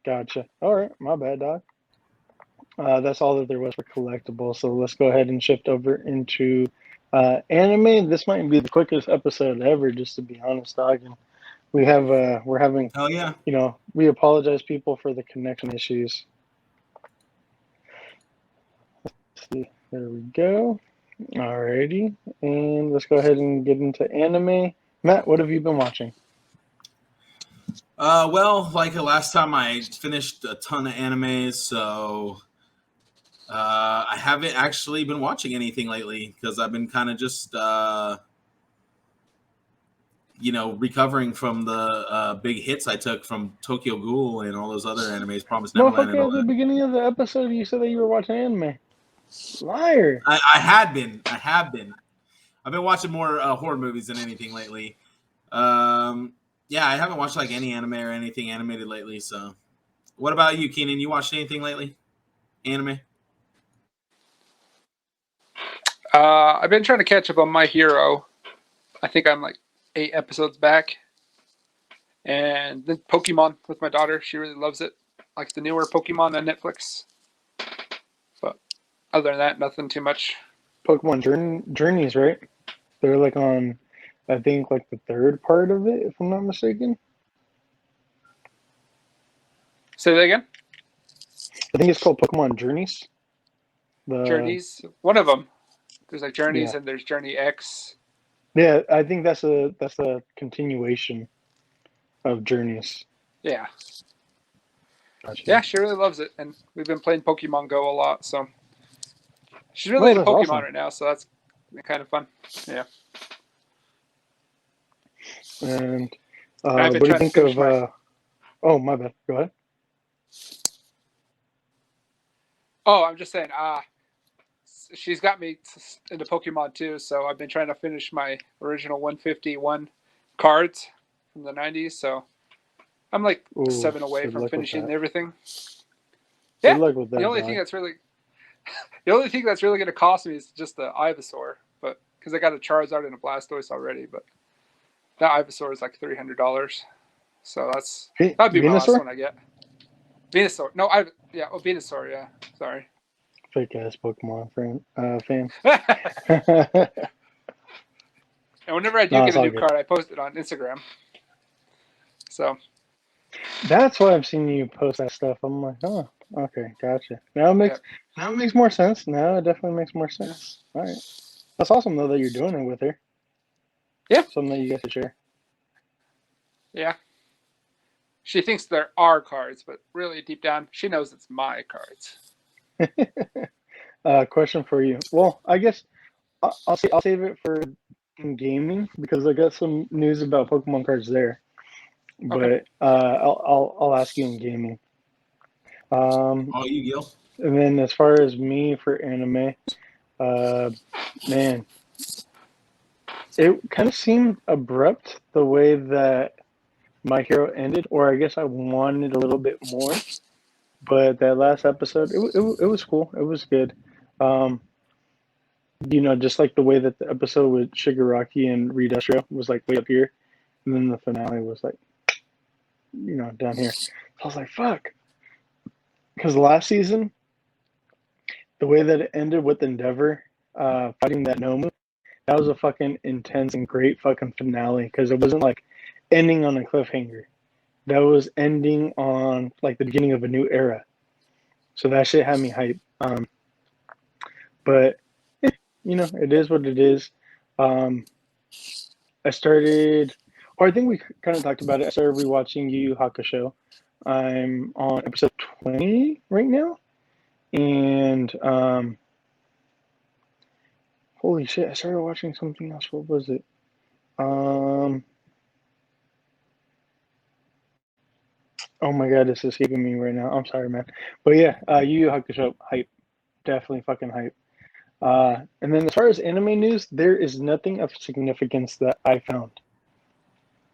S4: Gotcha. All right, my bad, dog. That's all that there was for collectibles. So let's go ahead and shift over into anime. This might be the quickest episode ever, just to be honest, dog. And we're having,
S2: Hell yeah.
S4: we apologize, people, for the connection issues. Let's see. There we go. Alrighty, and let's go ahead and get into anime. Matt, what have you been watching?
S2: Well, like the last time I finished a ton of animes, so I haven't actually been watching anything lately because I've been kind of just recovering from the big hits I took from Tokyo Ghoul and all those other animes, Promised Neverland and
S4: Motherfucker,
S2: all
S4: at the
S2: that.
S4: beginning of the episode, you said that you were watching anime. Liar.
S2: I have been. I've been watching more horror movies than anything lately. Yeah, I haven't watched like any anime or anything animated lately. So, what about you, Keenan? You watched anything lately? Anime?
S5: I've been trying to catch up on My Hero. I think I'm like 8 episodes back. And then Pokemon with my daughter. She really loves it. Like the newer Pokemon on Netflix. But other than that, nothing too much.
S4: Pokemon Journeys, right? They're like on, I think, like the third part of it, if I'm not mistaken.
S5: Say that again?
S4: I think it's called Pokemon Journeys.
S5: Journeys. One of them. There's like Journeys
S4: Yeah.
S5: and there's Journey X.
S4: Yeah, I think that's a continuation of Journeys.
S5: Yeah.
S4: Gotcha.
S5: Yeah, she really loves it. And we've been playing Pokemon Go a lot. So she's
S4: Oh,
S5: really into
S4: that's
S5: Pokemon
S4: awesome.
S5: right now. So that's kind of fun. Yeah.
S4: And
S5: I've
S4: what
S5: been
S4: do you
S5: trying to
S4: think
S5: finish
S4: of? Oh, my bad. Go ahead.
S5: Oh, I'm just saying, she's got me into Pokemon too, so I've been trying to finish my original 151 cards from the 90s, so I'm like
S4: Ooh,
S5: 7 away
S4: good
S5: from
S4: luck with
S5: finishing
S4: that.
S5: everything.
S4: Good
S5: Yeah,
S4: luck with that.
S5: the only thing that's really going to cost me is just the Ivysaur, but because I got a Charizard and a Blastoise already, but that Ivysaur is like $300, so that'd be my last
S4: Venusaur?
S5: one I get. Venusaur, no, Venusaur, yeah, sorry.
S4: Fake ass Pokemon fan.
S5: And whenever I do
S4: No,
S5: get
S4: it's
S5: a
S4: all
S5: new
S4: good.
S5: card, I post it on Instagram. So
S4: That's why I've seen you post that stuff. I'm like, oh, okay, gotcha. Now it makes more sense. Now it definitely makes more sense. All right, that's awesome though that you're doing it with her.
S5: Yeah.
S4: Something that you guys should share.
S5: yeah, she thinks there are cards, but really deep down, she knows it's my cards.
S4: Question for you. Well, I guess I'll save it for gaming because I got some news about Pokemon cards there. But
S5: Okay.
S4: I'll ask you in gaming.
S2: Oh, you Gil?
S4: And then as far as me for anime, man, it kind of seemed abrupt the way that My Hero ended, or I guess I wanted a little bit more. But that last episode, it was cool. It was good. Just like the way that the episode with Shigaraki and Redustria was like way up here, and then the finale was like, down here. So I was like, fuck. Because last season, the way that it ended with Endeavor fighting that Nomu, that was a fucking intense and great fucking finale because it wasn't like ending on a cliffhanger. That was ending on like the beginning of a new era. So that shit had me hype. But it is what it is. I started, or I think we kind of talked about it. I started rewatching Yu Yu Hakusho. I'm on episode 20 right now, and holy shit! I started watching something else. What was it? Oh my god, this is escaping me right now. I'm sorry, man. But yeah, Yu Yu Hakusho, hype. Definitely fucking hype. And then as far as anime news, there is nothing of significance that I found.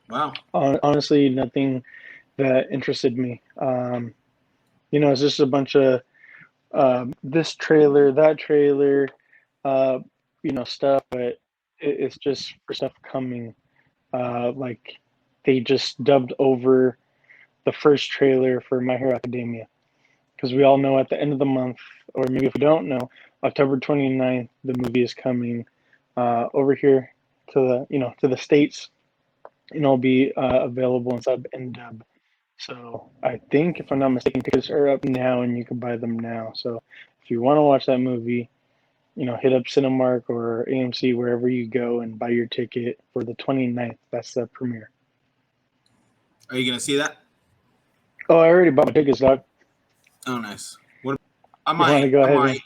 S2: Wow.
S4: Honestly, nothing that interested me. It's just a bunch of this trailer, that trailer, uh, stuff, but it's just for stuff coming. Like they just dubbed over the first trailer for My Hero Academia. Because we all know at the end of the month, or maybe if we don't know, October 29th, the movie is coming over here to the States, and it'll be available in sub and dub. So I think, if I'm not mistaken, tickets are up now and you can buy them now. So if you want to watch that movie, hit up Cinemark or AMC, wherever you go, and buy your ticket for the 29th. That's the premiere.
S2: Are you gonna see that?
S4: Oh, I already bought my tickets, dog.
S2: Oh, nice. What? I
S4: You want to
S2: might.
S4: go
S2: I
S4: ahead
S2: might.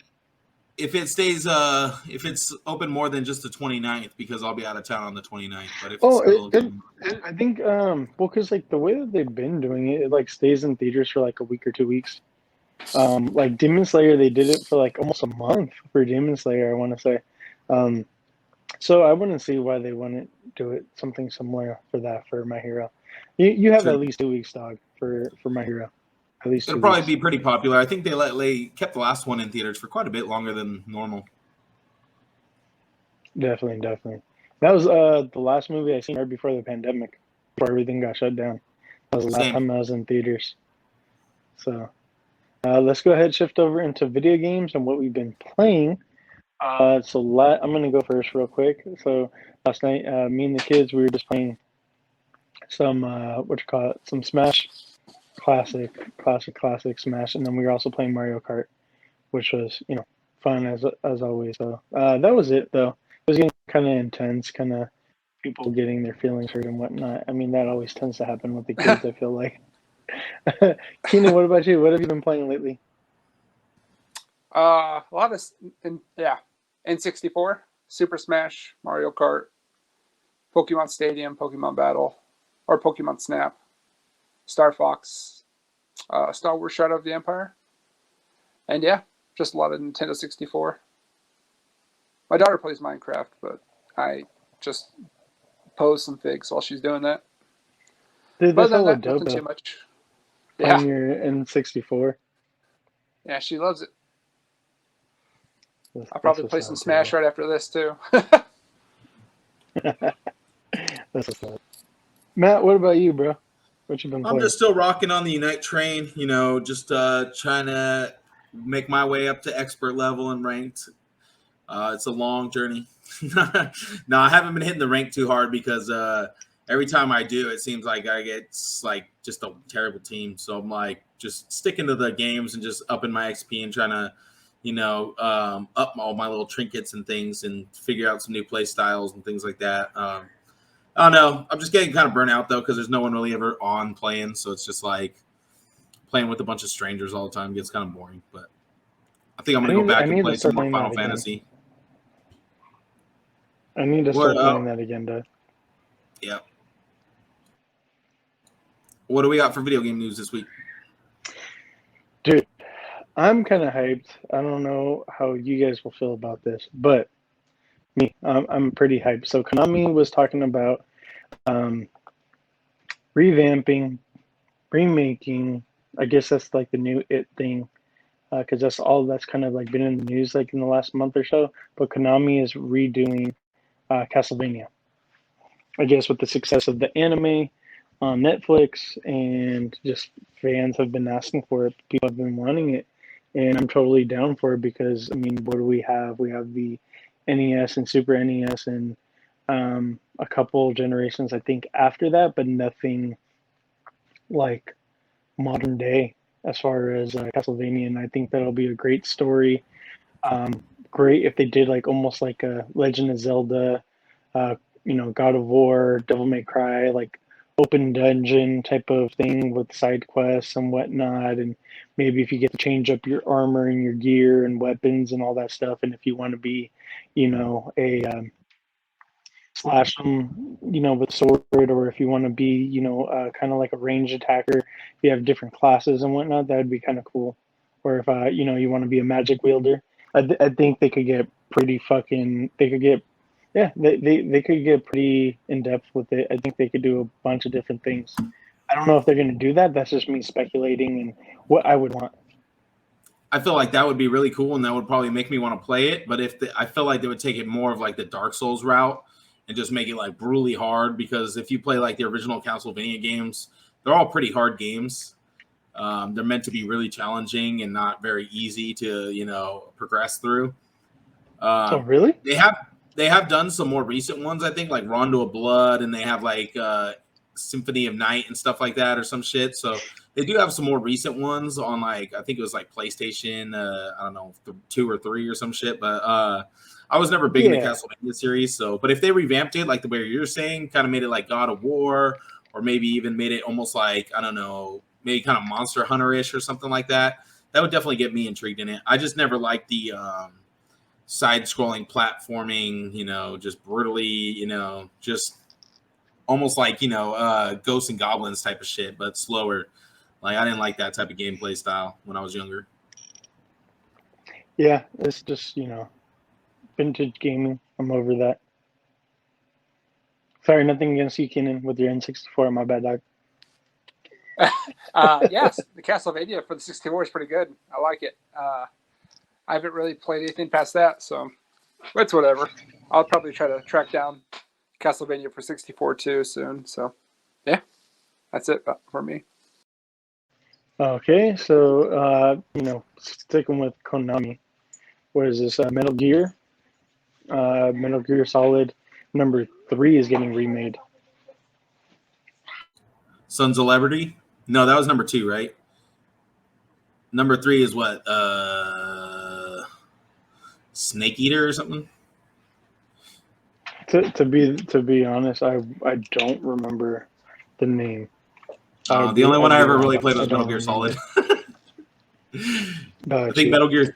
S2: If it stays, if it's open more than just the 29th, because I'll be out of town on the 29th. But if it's still open,
S4: I think, well, because like the way that they've been doing it, it like stays in theaters for like a week or 2 weeks. Like Demon Slayer, they did it for like almost a month for Demon Slayer, I want to say. So I wouldn't see why they wouldn't do it something similar for that for My Hero. You have
S2: Sure.
S4: at least 2 weeks, dog, for My Hero. At least
S2: it'll
S4: 2
S2: probably
S4: weeks.
S2: be pretty popular. I think they kept the last one in theaters for quite a bit longer than normal.
S4: Definitely. That was the last movie I seen right before the pandemic, before everything got shut down. That was the last
S2: Same.
S4: time I was in theaters. So let's go ahead and shift over into video games and what we've been playing. I'm going to go first real quick. So last night, me and the kids, we were just playing some, some Smash classic Smash. And then we were also playing Mario Kart, which was, fun as always. So that was it, though. It was getting kind of intense, kind of people getting their feelings hurt and whatnot. I mean, that always tends to happen with the kids, I feel like. Keenan, what about you? What have you been playing lately?
S5: A lot of N64, Super Smash, Mario Kart, Pokemon Stadium, Pokemon Battle, or Pokemon Snap, Star Fox, Star Wars Shadow of the Empire, and yeah, just a lot of Nintendo 64. My daughter plays Minecraft, but I just pose some figs while she's doing that.
S4: Dude,
S5: But
S4: that's
S5: other
S4: hella
S5: than that,
S4: dope,
S5: nothing too
S4: though.
S5: much.
S4: Playing
S5: Yeah,
S4: your N64.
S5: yeah, she loves it.
S4: That's
S5: I'll probably
S4: what's
S5: play some
S4: up,
S5: Smash
S4: bro.
S5: right after this too.
S4: That's what's up. Matt, what about you, bro? What you been
S2: I'm
S4: playing?
S2: just still rocking on the Unite train. Just trying to make my way up to expert level and ranked. It's a long journey. No, I haven't been hitting the rank too hard because every time I do, it seems like I get like just a terrible team. So I'm like just sticking to the games and just upping my XP and trying to, up all my little trinkets and things and figure out some new play styles and things like that. I don't know. I'm just getting kind of burnt out though because there's no one really ever on playing, so it's just like playing with a bunch of strangers all the time gets kind of boring. But I think I'm gonna go back and play some more Final Fantasy.
S4: I need to start playing that again, Doug.
S2: Yeah. What do we got for video game news this week?
S4: Dude, I'm kind of hyped. I don't know how you guys will feel about this, but I'm pretty hyped. So Konami was talking about revamping, remaking. I guess that's like the new it thing, because that's kind of like been in the news like in the last month or so. But Konami is redoing Castlevania. I guess with the success of the anime on Netflix and just fans have been asking for it, people have been wanting it, and I'm totally down for it because I mean, what do we have? We have the NES and Super NES and a couple generations I think after that, but nothing like modern day as far as Castlevania, and I think that'll be a great story. Great if they did like almost like a Legend of Zelda, God of War, Devil May Cry, like open dungeon type of thing with side quests and whatnot, and maybe if you get to change up your armor and your gear and weapons and all that stuff, and if you want to be, a slash them, with sword, or if you want to be, kind of like a ranged attacker, if you have different classes and whatnot, that would be kind of cool. Or if, you want to be a magic wielder, I think they could get pretty they could get pretty in depth with it. I think they could do a bunch of different things. I don't know if they're going to do that. That's just me speculating and what I would want.
S2: I feel like that would be really cool, and that would probably make me want to play it. But I feel like they would take it more of like the Dark Souls route and just make it like brutally hard. Because if you play like the original Castlevania games, they're all pretty hard games. They're meant to be really challenging and not very easy to progress through.
S4: Oh, really?
S2: They have done some more recent ones, I think, like Rondo of Blood, and they have like Symphony of Night and stuff like that, or some shit. So they do have some more recent ones on, like, I think it was like PlayStation, I don't know, 2 or 3 or some shit. But I was never big in the Castlevania series. So, but if they revamped it like the way you're saying, kind of made it like God of War, or maybe even made it almost like, I don't know, maybe kind of Monster Hunter-ish or something like that, that would definitely get me intrigued in it. I just never liked the side-scrolling platforming, just brutally, just almost like, Ghosts and Goblins type of shit, but slower. Like, I didn't like that type of gameplay style when I was younger.
S4: Yeah, it's just, vintage gaming. I'm over that. Sorry, nothing against you, Keenan, with your N64. My bad, dog.
S5: Yes, the Castlevania for the 64 is pretty good. I like it. I haven't really played anything past that, so it's whatever. I'll probably try to track down Castlevania for 64 too soon. So, yeah, that's it for me.
S4: Okay, so sticking with Konami, what is this? Metal Gear. Metal Gear Solid number 3 is getting remade.
S2: Sons of Liberty? No, that was number 2, right? Number 3 is what? Snake Eater or something?
S4: To be honest, I don't remember the name.
S2: The only one I ever really played was Metal Gear Solid. I think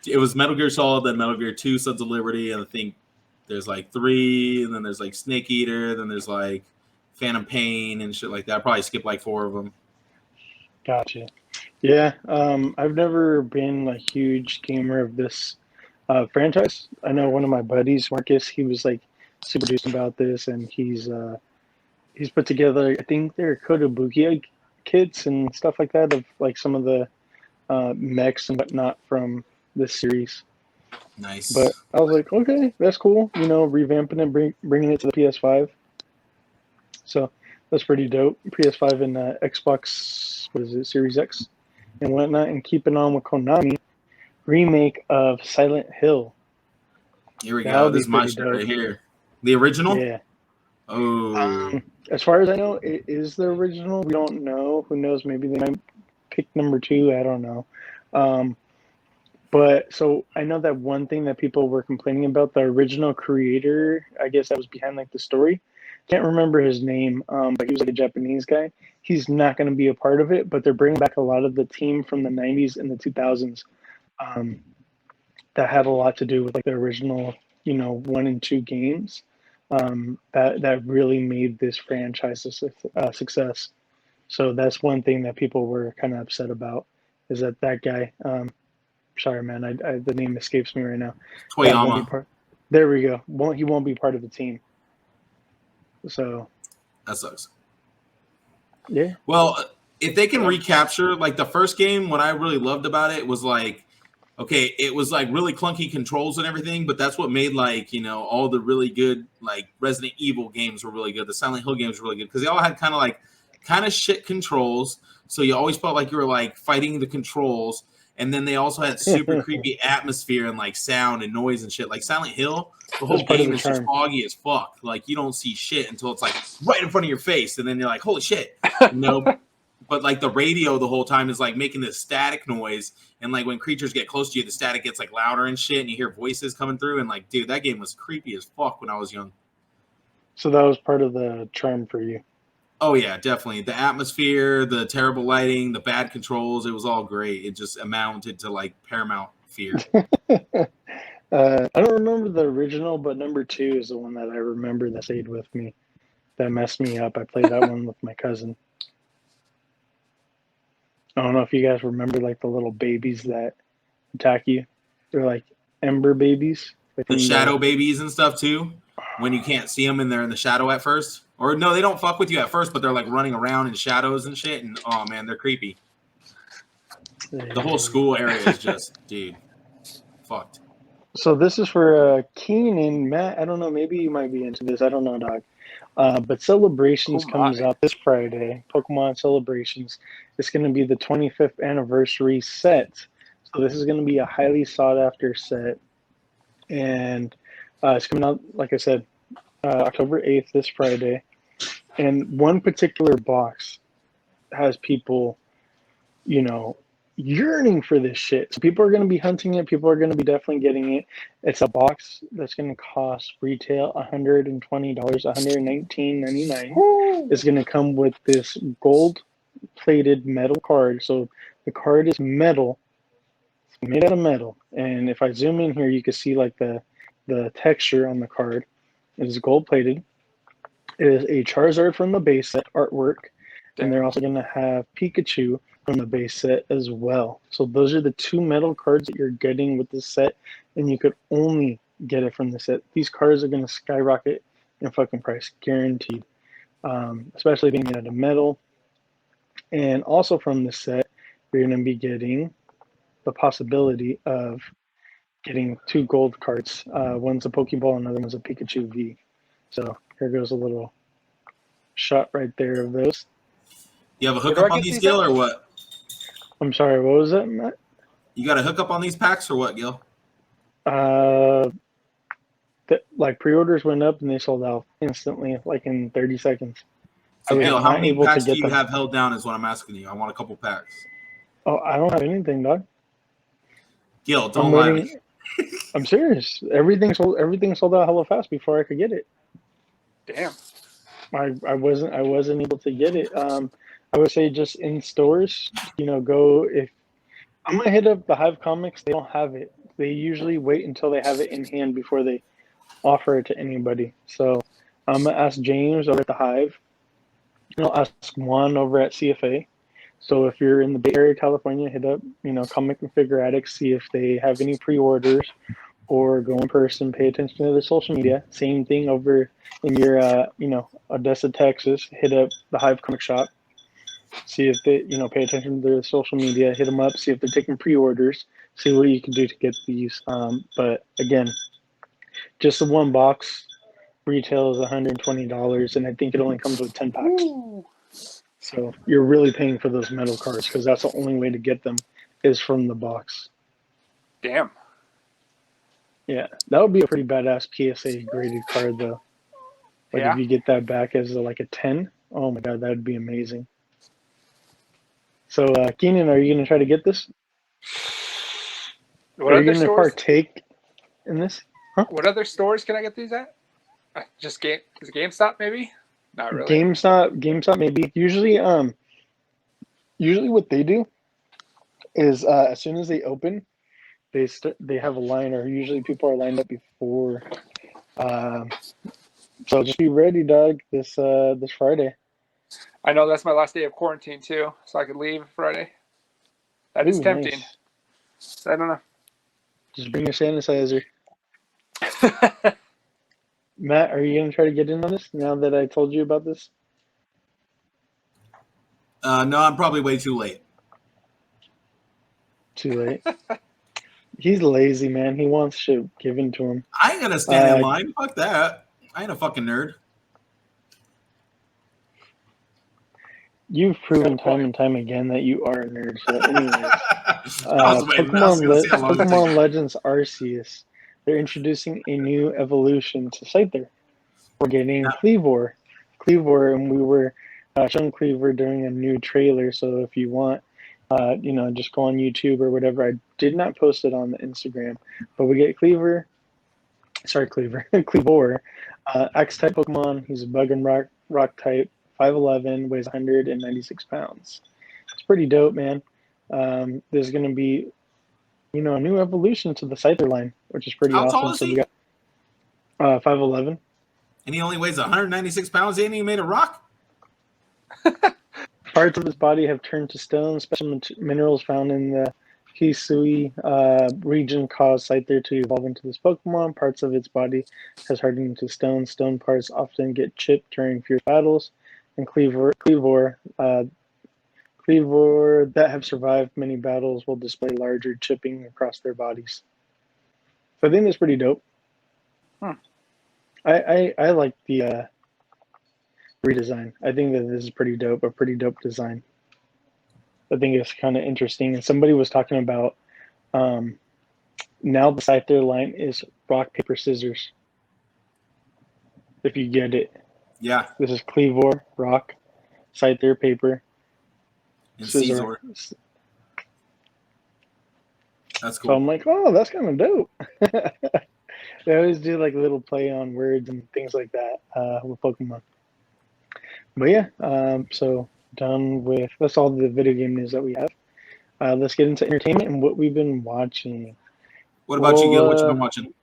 S2: it was Metal Gear Solid, then Metal Gear 2, Sons of Liberty, and I think there's like 3, and then there's like Snake Eater, then there's like Phantom Pain and shit like that. I probably skipped like 4 of them.
S4: Gotcha. Yeah, I've never been a huge gamer of this franchise. I know one of my buddies, Marcus, he was like super juiced about this, and he's put together, I think they're Kotobukiya kits and stuff like that, of like some of the mechs and whatnot from this series.
S2: Nice.
S4: But I was like, okay, that's cool. Revamping it, bringing it to the PS5. So that's pretty dope. PS5 and Xbox, what is it, Series X and whatnot, and keeping on with Konami, remake of Silent Hill.
S2: Here we go. This is my shit right here. The original?
S4: Yeah.
S2: Oh.
S4: As far as I know, it is the original. We don't know. Who knows? Maybe they might pick number 2. I don't know. But so I know that one thing that people were complaining about, the original creator, I guess that was behind like the story. Can't remember his name, but he was like a Japanese guy. He's not going to be a part of it, but they're bringing back a lot of the team from the 90s and the 2000s that had a lot to do with like the original, 1 and 2 games that really made this franchise a success. So that's one thing that people were kind of upset about, is that guy. Sorry, man, the name escapes me right now.
S2: Toyama.
S4: There we go. He won't be part of the team. So
S2: that sucks.
S4: Yeah.
S2: Well, if they can recapture like the first game, what I really loved about it was like, okay, it was like really clunky controls and everything, but that's what made like, all the really good like Resident Evil games were really good. The Silent Hill games were really good because they all had kind of shit controls. So you always felt like you were like fighting the controls. And then they also had super creepy atmosphere and like sound and noise and shit. Like Silent Hill, the whole game is just foggy as fuck. Like you don't see shit until it's like right in front of your face, and then you're like, "Holy shit!" But like the radio the whole time is like making this static noise, and like when creatures get close to you, the static gets like louder and shit, and you hear voices coming through. And like, dude, that game was creepy as fuck when I was young.
S4: So that was part of the charm for you.
S2: Oh, yeah, definitely. The atmosphere, the terrible lighting, the bad controls, it was all great. It just amounted to, like, paramount fear.
S4: I don't remember the original, but number 2 is the one that I remember that stayed with me. That messed me up. I played that one with my cousin. I don't know if you guys remember like the little babies that attack you. They're like ember babies.
S2: The shadow babies and stuff too. When you can't see them and they're in the shadow at first, or no, they don't fuck with you at first, but they're like running around in shadows and shit. And oh man, they're creepy. The whole school area is just, dude, fucked.
S4: So this is for Keenan, Matt. I don't know. Maybe you might be into this. I don't know, dog. But Celebrations comes out this Friday. Pokemon Celebrations. It's going to be the 25th anniversary set. So this is going to be a highly sought after set. And it's coming out, like I said, October 8th, this Friday. And one particular box has people, you know, yearning for this shit. So people are going to be hunting it. People are going to be definitely getting it. It's a box that's going to cost retail $120, $119.99. It's going to come with this gold-plated metal card. So the card is metal. It's made out of metal. And if I zoom in here, you can see like the texture on the card. It is gold-plated. It is a Charizard from the base set artwork. And they're also going to have Pikachu from the base set as well. So those are the 2 metal cards that you're getting with this set, and you could only get it from the set. These cards are going to skyrocket in fucking price, guaranteed. Especially being made out of metal. And also from this set, you're going to be getting the possibility of getting 2 gold cards. One's a Pokeball, another one's a Pikachu V. So here goes a little shot right there of those.
S2: You have a hookup on these, Gil, or what?
S4: I'm sorry, what was that, Matt?
S2: You got a hookup on these packs or what, Gil?
S4: Like pre-orders went up and they sold out instantly, like in 30 seconds.
S2: So, Gil, how many packs do you have held down is what I'm asking you. I want a couple packs.
S4: Oh, I don't have anything, dog.
S2: Gil, don't lie to me.
S4: I'm serious. Everything sold out hella fast before I could get it.
S5: Damn.
S4: I wasn't able to get it. I would say just in stores, you know, if I'm gonna hit up the Hive Comics, they don't have it. They usually wait until they have it in hand before they offer it to anybody. So I'm gonna ask James over at the Hive. I'll ask Juan over at CFA. So if you're in the Bay Area, California, hit up, you know, Comic and Figure Addicts, see if they have any pre-orders, or go in person, pay attention to their social media. Same thing over in your, you know, Odessa, Texas. Hit up the Hive Comic Shop. See if they, you know, pay attention to their social media. Hit them up. See if they're taking pre-orders. See what you can do to get these. But again, just the one box retail is $120, and I think it only comes with 10 packs. Ooh. So you're really paying for those metal cards because that's the only way to get them is from the box.
S5: Damn.
S4: Yeah, that would be a pretty badass PSA graded card though. Like if you get that back as like a 10, oh my god, that would be amazing. So Keenan, are you going to try to get this? Are you going to partake in this? Huh?
S5: What other stores can I get these at? Just GameStop maybe? Not really.
S4: GameStop maybe. Usually what they do is as soon as they open, they have a line, or usually people are lined up before. So just be ready, dog. This Friday.
S5: I know that's my last day of quarantine too, so I could leave Friday. That is tempting. Nice. I don't know.
S4: Just bring your sanitizer. Matt, are you going to try to get in on this now that I told you about this?
S2: No, I'm probably way too late.
S4: Too late? He's lazy, man. He wants shit given to him.
S2: I ain't going to stand in line. Fuck that. I ain't a fucking nerd.
S4: You've proven time and time again that you are a nerd. So anyways, Pokemon Legends Arceus. They're introducing a new evolution to Scyther. We're getting Cleavor, and we were showing Cleavor during a new trailer. So if you want, you know, just go on YouTube or whatever. I did not post it on the Instagram, but we get Cleavor, X-type Pokemon. He's a Bug and Rock type, 5'11", weighs 196 pounds. It's pretty dope, man. There's going to be a new evolution to the Scyther line, which is pretty
S2: How
S4: awesome.
S2: tall is
S4: So
S2: he?
S4: we got 5'11".
S2: And he only weighs 196 pounds. Ain't he made of rock?
S4: Parts of his body have turned to stone. Special minerals found in the Hisui region cause Scyther to evolve into this Pokemon. Parts of its body has hardened into stone. Stone parts often get chipped during fierce battles. And Cleavor that have survived many battles will display larger chipping across their bodies. So I think that's pretty dope. I like the redesign. I think that this is pretty dope. A pretty dope design. I think it's kind of interesting. And somebody was talking about now the Scyther line is rock, paper, scissors. If you get it.
S2: Yeah.
S4: This is Cleavor, rock, Scyther, paper,
S2: And
S4: scissor.
S2: Caesar. That's
S4: So
S2: cool.
S4: I'm like, oh, that's kind of dope. They always do like a little play on words and things like that with Pokemon. But yeah, so done with, that's all the video game news that we have. Let's get into entertainment and what we've been watching.
S2: What about you, Gil? What you been watching?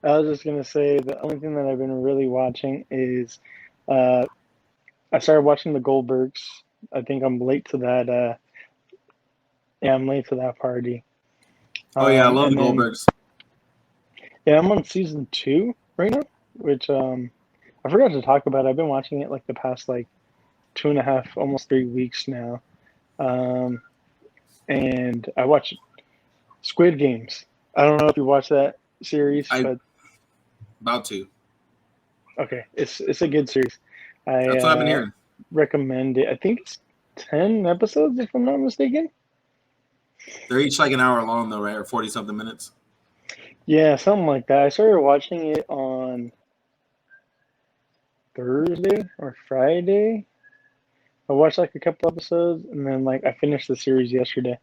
S4: I was just going to say the only thing that I've been really watching is I started watching the Goldbergs. I think I'm late to that. I'm late to that party.
S2: Oh, yeah, I love the Goldbergs.
S4: Yeah, I'm on season 2 right now, which I forgot to talk about. I've been watching it like the past 2.5, almost 3 weeks now. And I watched Squid Games. I don't know if you watched that series, but
S2: about to.
S4: Okay, it's a good series.
S2: That's what I've been hearing.
S4: Recommend it. I think it's 10 episodes, if I'm not mistaken.
S2: They're each like an hour long, though, right? Or 40-something minutes.
S4: Yeah, something like that. I started watching it on Thursday or Friday. I watched a couple episodes, and then I finished the series yesterday.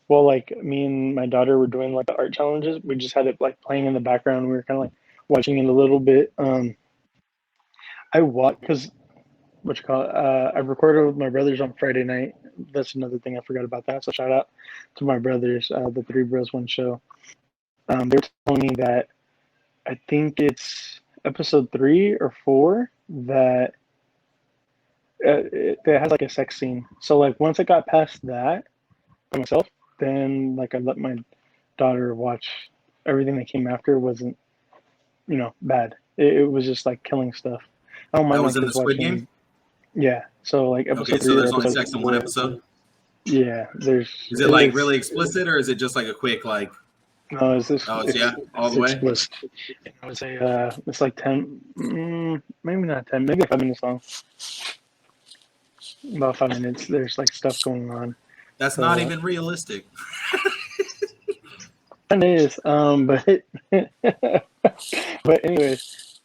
S4: Well, me and my daughter were doing the art challenges. We just had it playing in the background. We were kind of watching it a little bit. I watched because I recorded with my brothers on Friday night. That's another thing I forgot about that. So shout out to my brothers, the Three Bros One Show. They were telling me that I think it's episode 3 or 4 that it has a sex scene. So once I got past that by myself, then I let my daughter watch everything that came after. Wasn't bad. It was just killing stuff. I don't mind
S2: that was in the Squid
S4: watching,
S2: Game?
S4: Yeah. So episode 3.
S2: So there's
S4: or
S2: only
S4: episode
S2: sex in
S4: 4.
S2: one episode?
S4: Yeah. Is
S2: it really explicit, or is it just a quick
S4: No, it's this.
S2: Oh, yeah, all the way.
S4: Explicit. I would say it's 10, maybe not 10, maybe 5 minutes long. About 5 minutes. There's stuff going on.
S2: That's not even realistic.
S4: It is, but but anyways,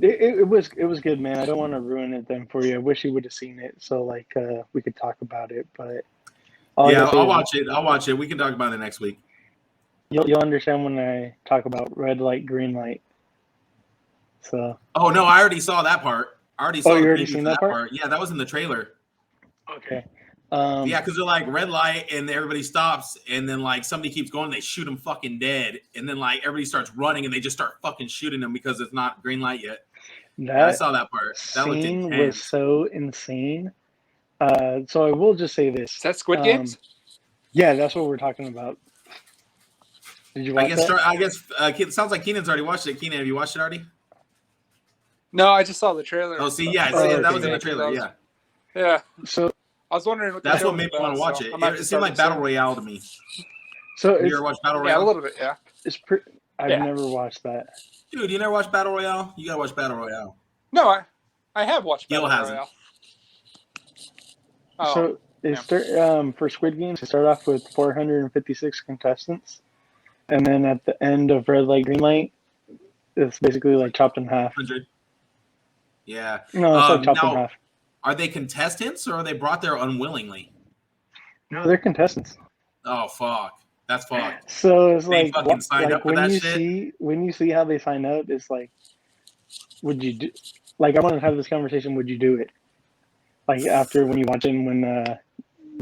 S4: it was good, man. I don't want to ruin it then for you. I wish you would have seen it, so we could talk about it. But
S2: I'll watch it. I'll watch it. We can talk about it next week.
S4: You'll understand when I talk about red light, green light. So.
S2: Oh no, I already saw that part. I already saw.
S4: Oh, you already seen that part?
S2: Yeah, that was in the trailer.
S4: Okay.
S2: Yeah, because they're red light, and everybody stops, and then somebody keeps going, they shoot them fucking dead, and then everybody starts running, and they just start fucking shooting them because it's not green light yet. I saw that part. That
S4: scene was so insane. So I will just say this:
S5: is that Squid Games?
S4: Yeah, that's what we're talking about. Did you watch that?
S2: I guess it sounds like Keenan's already watched it. Keenan, have you watched it already?
S5: No, I just saw the trailer.
S2: Oh, see, yeah, that was in the trailer. Yeah.
S5: Yeah.
S4: So.
S5: I was wondering what
S2: that's what made me want to watch it. It seemed like Battle Royale to me.
S4: So
S2: you ever watched Battle Royale?
S5: Yeah, a little bit. Yeah.
S4: I've never watched that.
S2: Dude, you never watched Battle Royale? You gotta watch Battle Royale.
S5: No, I have watched Battle
S2: Royale.
S5: Hasn't. Oh,
S4: so they for Squid Games, they start off with 456 contestants, and then at the end of red light, green light, it's basically chopped in half.
S2: 100. Yeah.
S4: No, it's chopped in half.
S2: Are they contestants or are they brought there unwillingly?
S4: No, they're contestants.
S2: Oh fuck, that's fucked.
S4: So it's
S2: they fucking signed up for that shit.
S4: When you see how they sign up, it's would you do? I want to have this conversation. Would you do it? After when you watch it, when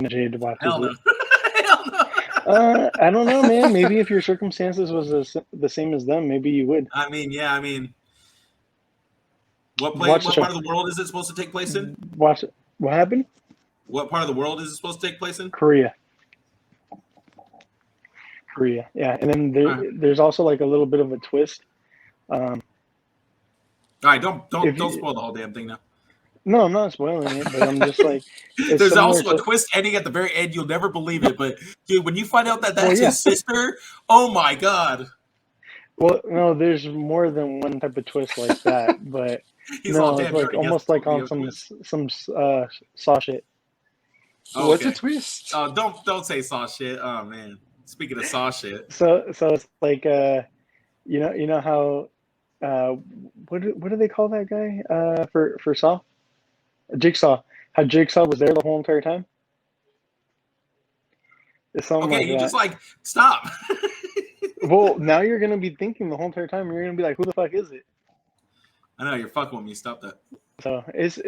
S4: Jade watches
S2: Hell no.
S4: it.
S2: Hell
S4: I don't know, man. Maybe if your circumstances was the same as them, maybe you would.
S2: I mean, yeah. I mean, what
S4: Watch the show.
S2: part of the world is it supposed to take place in?
S4: Watch it. What happened?
S2: What part of the world is it supposed to take place in?
S4: Korea. Yeah. And then there's also like a little bit of a twist.
S2: All right, don't spoil the whole damn thing now.
S4: No, I'm not spoiling it, but I'm just like, it's
S2: there's
S4: similar
S2: also a
S4: to-
S2: twist ending at the very end. You'll never believe it, but dude, when you find out that that's
S4: Well, yeah.
S2: his sister, oh my god,
S4: Well, no, there's more than one type of twist like that, but
S2: he's all
S4: no,
S2: damn.
S4: it's like almost like on some Saw shit.
S2: Oh,
S5: What's
S2: okay.
S5: a twist?
S2: Don't say Saw shit. Oh man, speaking of Saw shit,
S4: So it's like you know how what do they call that guy for Saw? Jigsaw. How Jigsaw was there the whole entire time? It's something
S2: okay,
S4: like
S2: you
S4: that.
S2: just like stop.
S4: Well, now you're gonna be thinking the whole entire time. You're gonna be like, "Who the fuck is it?"
S2: I know you're fucking with me. Stop that.
S4: So it's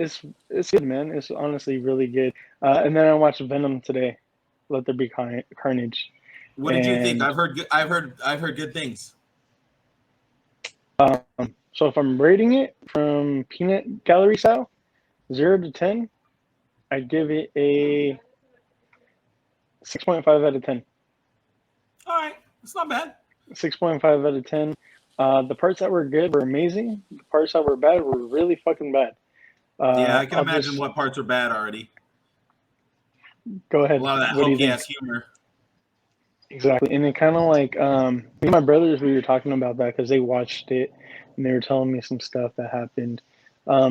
S4: good, man. It's honestly really good. And then I watched Venom today. Let There Be Carnage.
S2: What did you think?
S4: And-
S2: I've heard good things.
S4: So if I'm rating it from peanut gallery style, 0 to 10, I give it a 6.5 out of 10.
S2: All right, it's not bad.
S4: 6.5 out of 10. The parts that were good were amazing. The parts that were bad were really fucking bad.
S2: Yeah, I can
S4: I'll
S2: imagine
S4: just-
S2: what parts are bad already.
S4: Go
S2: A
S4: ahead.
S2: lot of that
S4: What do you
S2: hokey
S4: think?
S2: ass humor.
S4: Exactly. And it kind of like, me and my brothers, we were talking about that because they watched it and they were telling me some stuff that happened.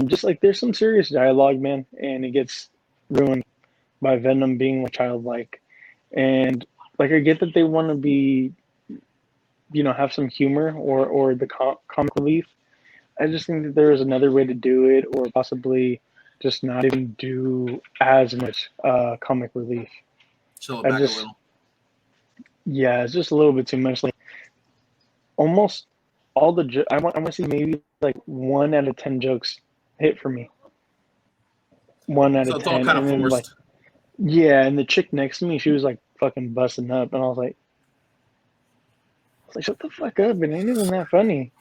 S4: Just like there's some serious dialogue, man, and it gets ruined by Venom being like childlike. And like, I get that they want to be, have some humor or the comic relief. I just think that there is another way to do it, or possibly just not even do as much comic relief.
S2: Chill it
S4: I
S2: back
S4: just-
S2: a little.
S4: Yeah, it's just a little bit too much. Like almost all the I want to see maybe like 1 out of 10 jokes hit for me. 1 out
S2: So
S4: of
S2: it's all
S4: 10,
S2: kind of
S4: and then
S2: forced.
S4: like yeah, and the chick next to me, she was like fucking busting up, and I was like, shut the fuck up! It ain't even that funny.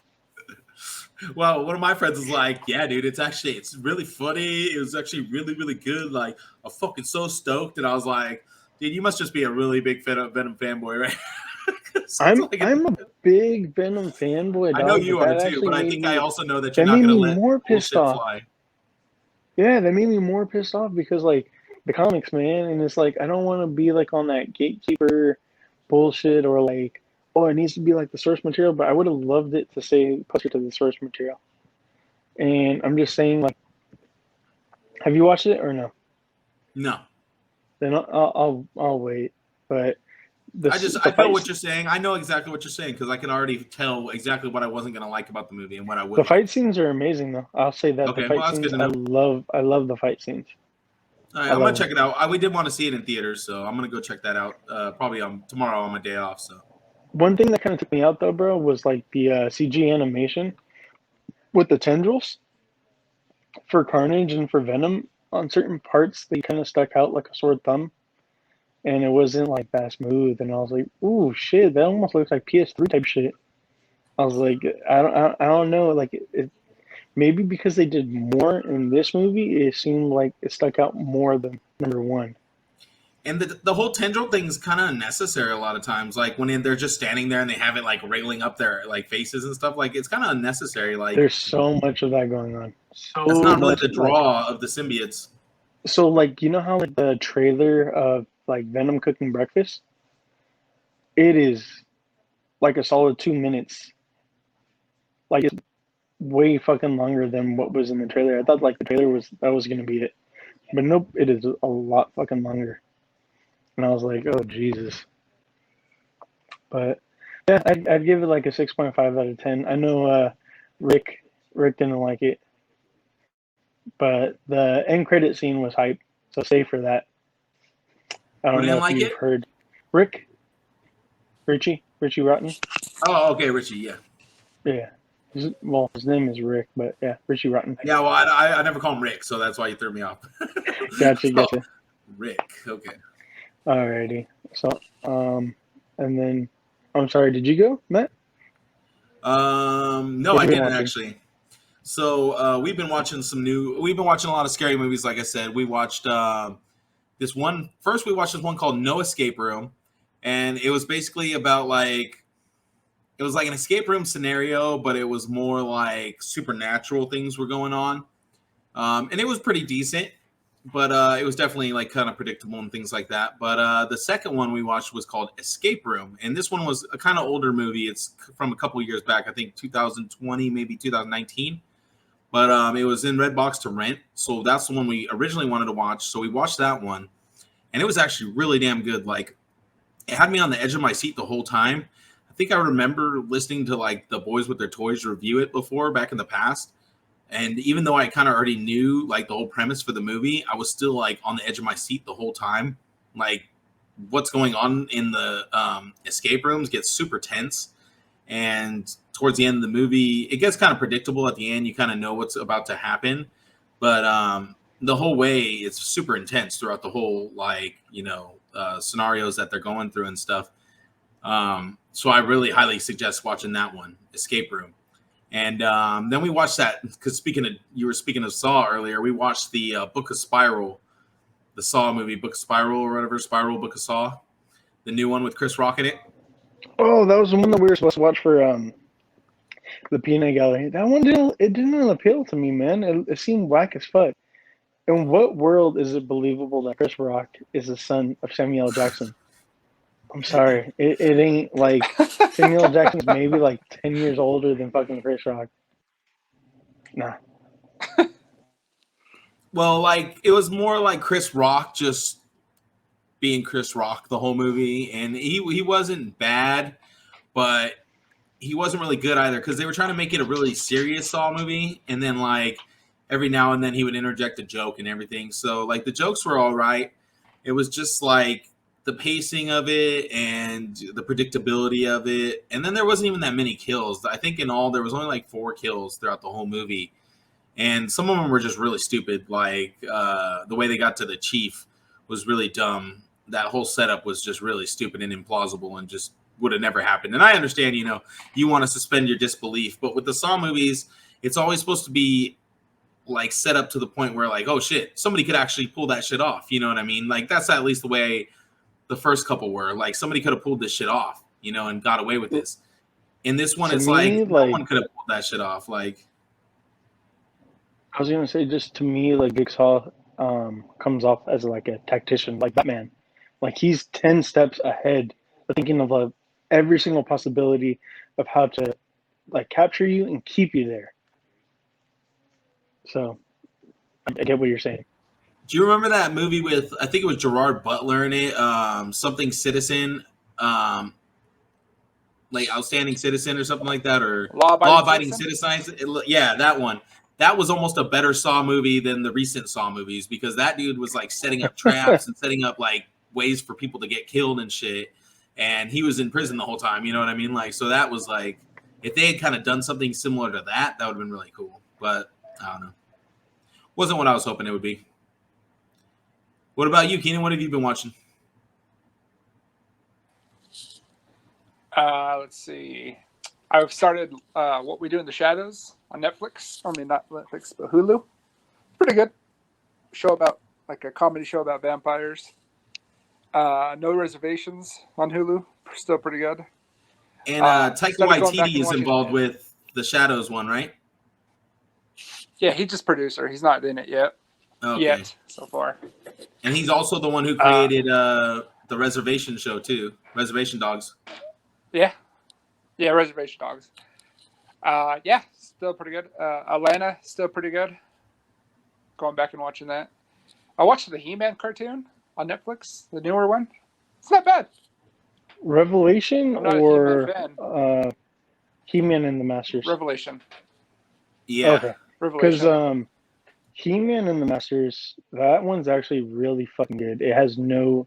S2: Well, one of my friends was like, "Yeah, dude, it's really funny. It was actually really, really good. Like, I'm fucking so stoked." And I was like, "Dude, you must just be a really big Venom fanboy, right?"
S4: I'm
S2: like
S4: a big Venom fanboy.
S2: I know
S4: dog,
S2: you
S4: but
S2: are
S4: that
S2: too,
S4: actually
S2: but I
S4: made
S2: think
S4: me-
S2: I also know that you're
S4: that
S2: not
S4: made
S2: going to
S4: me
S2: let
S4: more pissed
S2: bullshit
S4: off.
S2: fly.
S4: Yeah, that made me more pissed off because like the comics, man, and it's like I don't want to be like on that gatekeeper bullshit or like, oh, it needs to be like the source material, but I would have loved it to say closer to the source material. And I'm just saying, like, have you watched it or no?
S2: No,
S4: Then I'll wait. But
S2: I know what you're saying. I know exactly what you're saying because I can already tell exactly what I wasn't going to like about the movie and what I would.
S4: The
S2: like.
S4: fight scenes are amazing, though. I'll say that
S2: Okay,
S4: the fight
S2: well, that's
S4: scenes,
S2: good to know.
S4: I love the fight scenes.
S2: All right,
S4: I
S2: I'm gonna
S4: love
S2: check it out. We did want to see it in theaters, so I'm gonna go check that out. Probably tomorrow on my day off. So
S4: One thing that kind of took me out though, bro, was like the CG animation with the tendrils for Carnage and for Venom. On certain parts, they kind of stuck out like a sore thumb, and it wasn't like that smooth. And I was like, "Ooh, shit! That almost looks like PS3 type shit." I was like, I don't know, like maybe because they did more in this movie, it seemed like it stuck out more than number one.
S2: and the whole tendril thing is kind of unnecessary a lot of times. Like when they're just standing there and they have it like wriggling up their like faces and stuff. Like it's kind of unnecessary. Like
S4: There's so much of that going on. So
S2: that's not really
S4: much,
S2: the
S4: like-
S2: draw of the symbiotes.
S4: So, like, you know how like the trailer of like Venom cooking breakfast? It is like a solid 2 minutes. Like it's way fucking longer than what was in the trailer. I thought like the trailer was gonna be it, but nope, it is a lot fucking longer. And I was like, oh Jesus. But yeah, I'd give it like a 6.5 out of 10. I know Rick didn't like it, but the end credit scene was hype, so stay for that. I
S2: Who
S4: don't know
S2: didn't
S4: if
S2: like
S4: you've
S2: it?
S4: heard Richie Rotten.
S2: Oh, okay, Richie. Yeah,
S4: Yeah, his name is Rick, but yeah, Richie Rotten.
S2: yeah. Well, I never call him Rick, so that's why you threw me off.
S4: Gotcha.
S2: Rick. Okay.
S4: Alrighty. So, and then, I'm sorry, did you go, Matt?
S2: No,
S4: What
S2: I
S4: have you been
S2: didn't
S4: watching?
S2: actually. So we've been watching we've been watching a lot of scary movies. Like I said, we watched this one. First, we watched this one called No Escape Room, and it was basically about like it was like an escape room scenario, but it was more like supernatural things were going on. And it was pretty decent, but it was definitely like kind of predictable and things like that. But the second one we watched was called Escape Room, and this one was a kind of older movie. It's from a couple years back, I think 2020, maybe 2019. But it was in Redbox to rent, so that's the one we originally wanted to watch. So we watched that one, and it was actually really damn good. Like it had me on the edge of my seat the whole time. I think I remember listening to like the Boys with Their Toys review it before back in the past. And even though I kind of already knew like the whole premise for the movie, I was still like on the edge of my seat the whole time. Like what's going on in the escape rooms gets super tense. And towards the end of the movie, it gets kind of predictable at the end. You kind of know what's about to happen. But the whole way, it's super intense throughout the whole, like, scenarios that they're going through and stuff. So I really highly suggest watching that one, Escape Room. And then we watched that because you were speaking of Saw earlier. We watched the Book of Spiral, the Saw movie, Book of Spiral or whatever, Spiral Book of Saw, the new one with Chris Rock in it.
S4: Oh, that was the one that we were supposed to watch for the Peanut Gallery. That one didn't appeal to me, man. It seemed whack as fuck. In what world is it believable that Chris Rock is the son of Samuel L. Jackson? I'm sorry. It ain't like Samuel L. Jackson's maybe like 10 years older than fucking Chris Rock. Nah.
S2: Well, like it was more like Chris Rock just being Chris Rock the whole movie, and he wasn't bad, but he wasn't really good either because they were trying to make it a really serious Saw movie, and then like every now and then he would interject a joke and everything. So like the jokes were all right. It was just like the pacing of it and the predictability of it, and then there wasn't even that many kills. I think in all there was only like 4 kills throughout the whole movie, and some of them were just really stupid. Like the way they got to the chief was really dumb. That whole setup was just really stupid and implausible and just would have never happened. And I understand, you want to suspend your disbelief, but with the Saw movies, it's always supposed to be like set up to the point where like, oh shit, somebody could actually pull that shit off. You know what I mean? Like that's at least the way the first couple were. Like somebody could have pulled this shit off, and got away with this. In this one, it's like no one could have pulled that shit off. Like
S4: I was gonna say, just to me, like Jigsaw comes off as like a tactician, like Batman. Like he's 10 steps ahead, thinking of every single possibility of how to like capture you and keep you there. So I get what you're saying.
S2: do you remember that movie with I think it was Gerard Butler in it? Something Citizen, like Outstanding Citizen or something like that, or Law-Abiding Citizen. Yeah, that one. That was almost a better Saw movie than the recent Saw movies because that dude was like setting up traps and setting up like ways for people to get killed and shit. And he was in prison the whole time. You know what I mean? Like, so that was like, if they had kind of done something similar to that, that would have been really cool. But I don't know. Wasn't what I was hoping it would be. What about you, Keenan? What have you been watching?
S5: Let's see. I've started What We Do in the Shadows on Netflix. I mean, not Netflix, but Hulu. Pretty good. Show about, like a comedy show about vampires. No Reservations on Hulu. Still pretty good.
S2: And Taika Waititi is involved with the Shadows one, right?
S5: Yeah, he's just producer. He's not in it yet.
S2: Okay.
S5: Yet, so far.
S2: And he's also the one who created the Reservation show, too. Reservation Dogs.
S5: Yeah. Yeah, Reservation Dogs. Yeah, still pretty good. Atlanta, still pretty good. Going back and watching that. I watched the He-Man cartoon on Netflix, the newer one. It's not bad.
S4: Revelation
S5: I'm not
S4: or
S5: a He-Man fan.
S4: He-Man and the Masters?
S5: Revelation.
S2: Yeah.
S4: Okay. Because
S5: Revelation.
S4: He-Man and the Masters, that one's actually really fucking good. It has no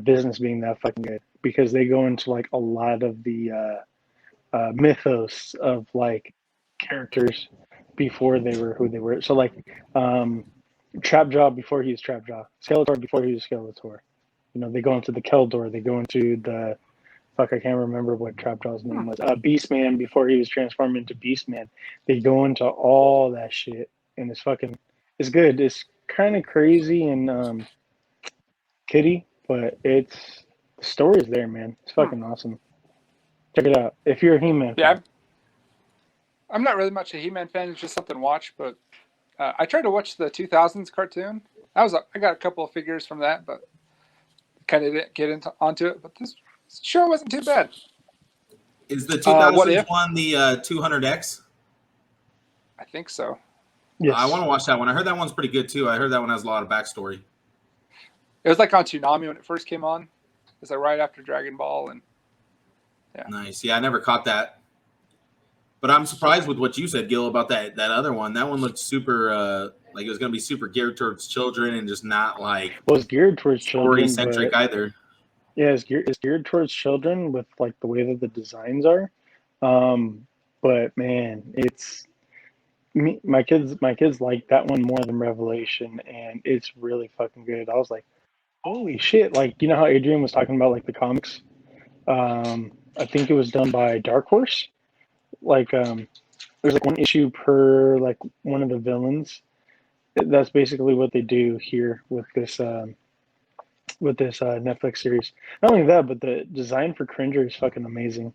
S4: business being that fucking good because they go into like a lot of the mythos of like characters before they were who they were. So like Trapjaw before he was Trapjaw, Skeletor before he was Skeletor. they go into the Keldor, they go into the fuck, I can't remember what Trapjaw's name was. Beastman before he was transformed into Beastman. They go into all that shit, and it's good. It's kind of crazy and kiddie, but the story's there, man. It's fucking awesome. Check it out if you're a He-Man
S5: Yeah,
S4: fan.
S5: I'm not really much a He-Man fan. It's just something to watch. But I tried to watch the 2000s cartoon. I got a couple of figures from that, but kind of didn't get onto it. But this show wasn't too bad.
S2: Is the
S5: What
S2: 2000s
S5: If?
S2: one the 200X?
S5: I think so.
S4: Yes.
S2: I want to watch that one. I heard that one's pretty good too. I heard that one has a lot of backstory.
S5: It was like on Toonami when it first came on. It was like right after Dragon Ball, and
S2: Nice. Yeah, I never caught that. But I'm surprised with what you said, Gil, about that other one. That one looked super like it was going to be super geared towards children and just not like
S4: Well, it's geared towards children,
S2: story-centric
S4: but
S2: either.
S4: yeah, it's geared towards children with like the way that the designs are. But man, my kids like that one more than Revelation, and it's really fucking good. I was like, holy shit! Like, you know how Adrian was talking about like the comics. I think it was done by Dark Horse. Like, there's like one issue per like one of the villains. That's basically what they do here with this Netflix series. Not only that, but the design for Cringer is fucking amazing.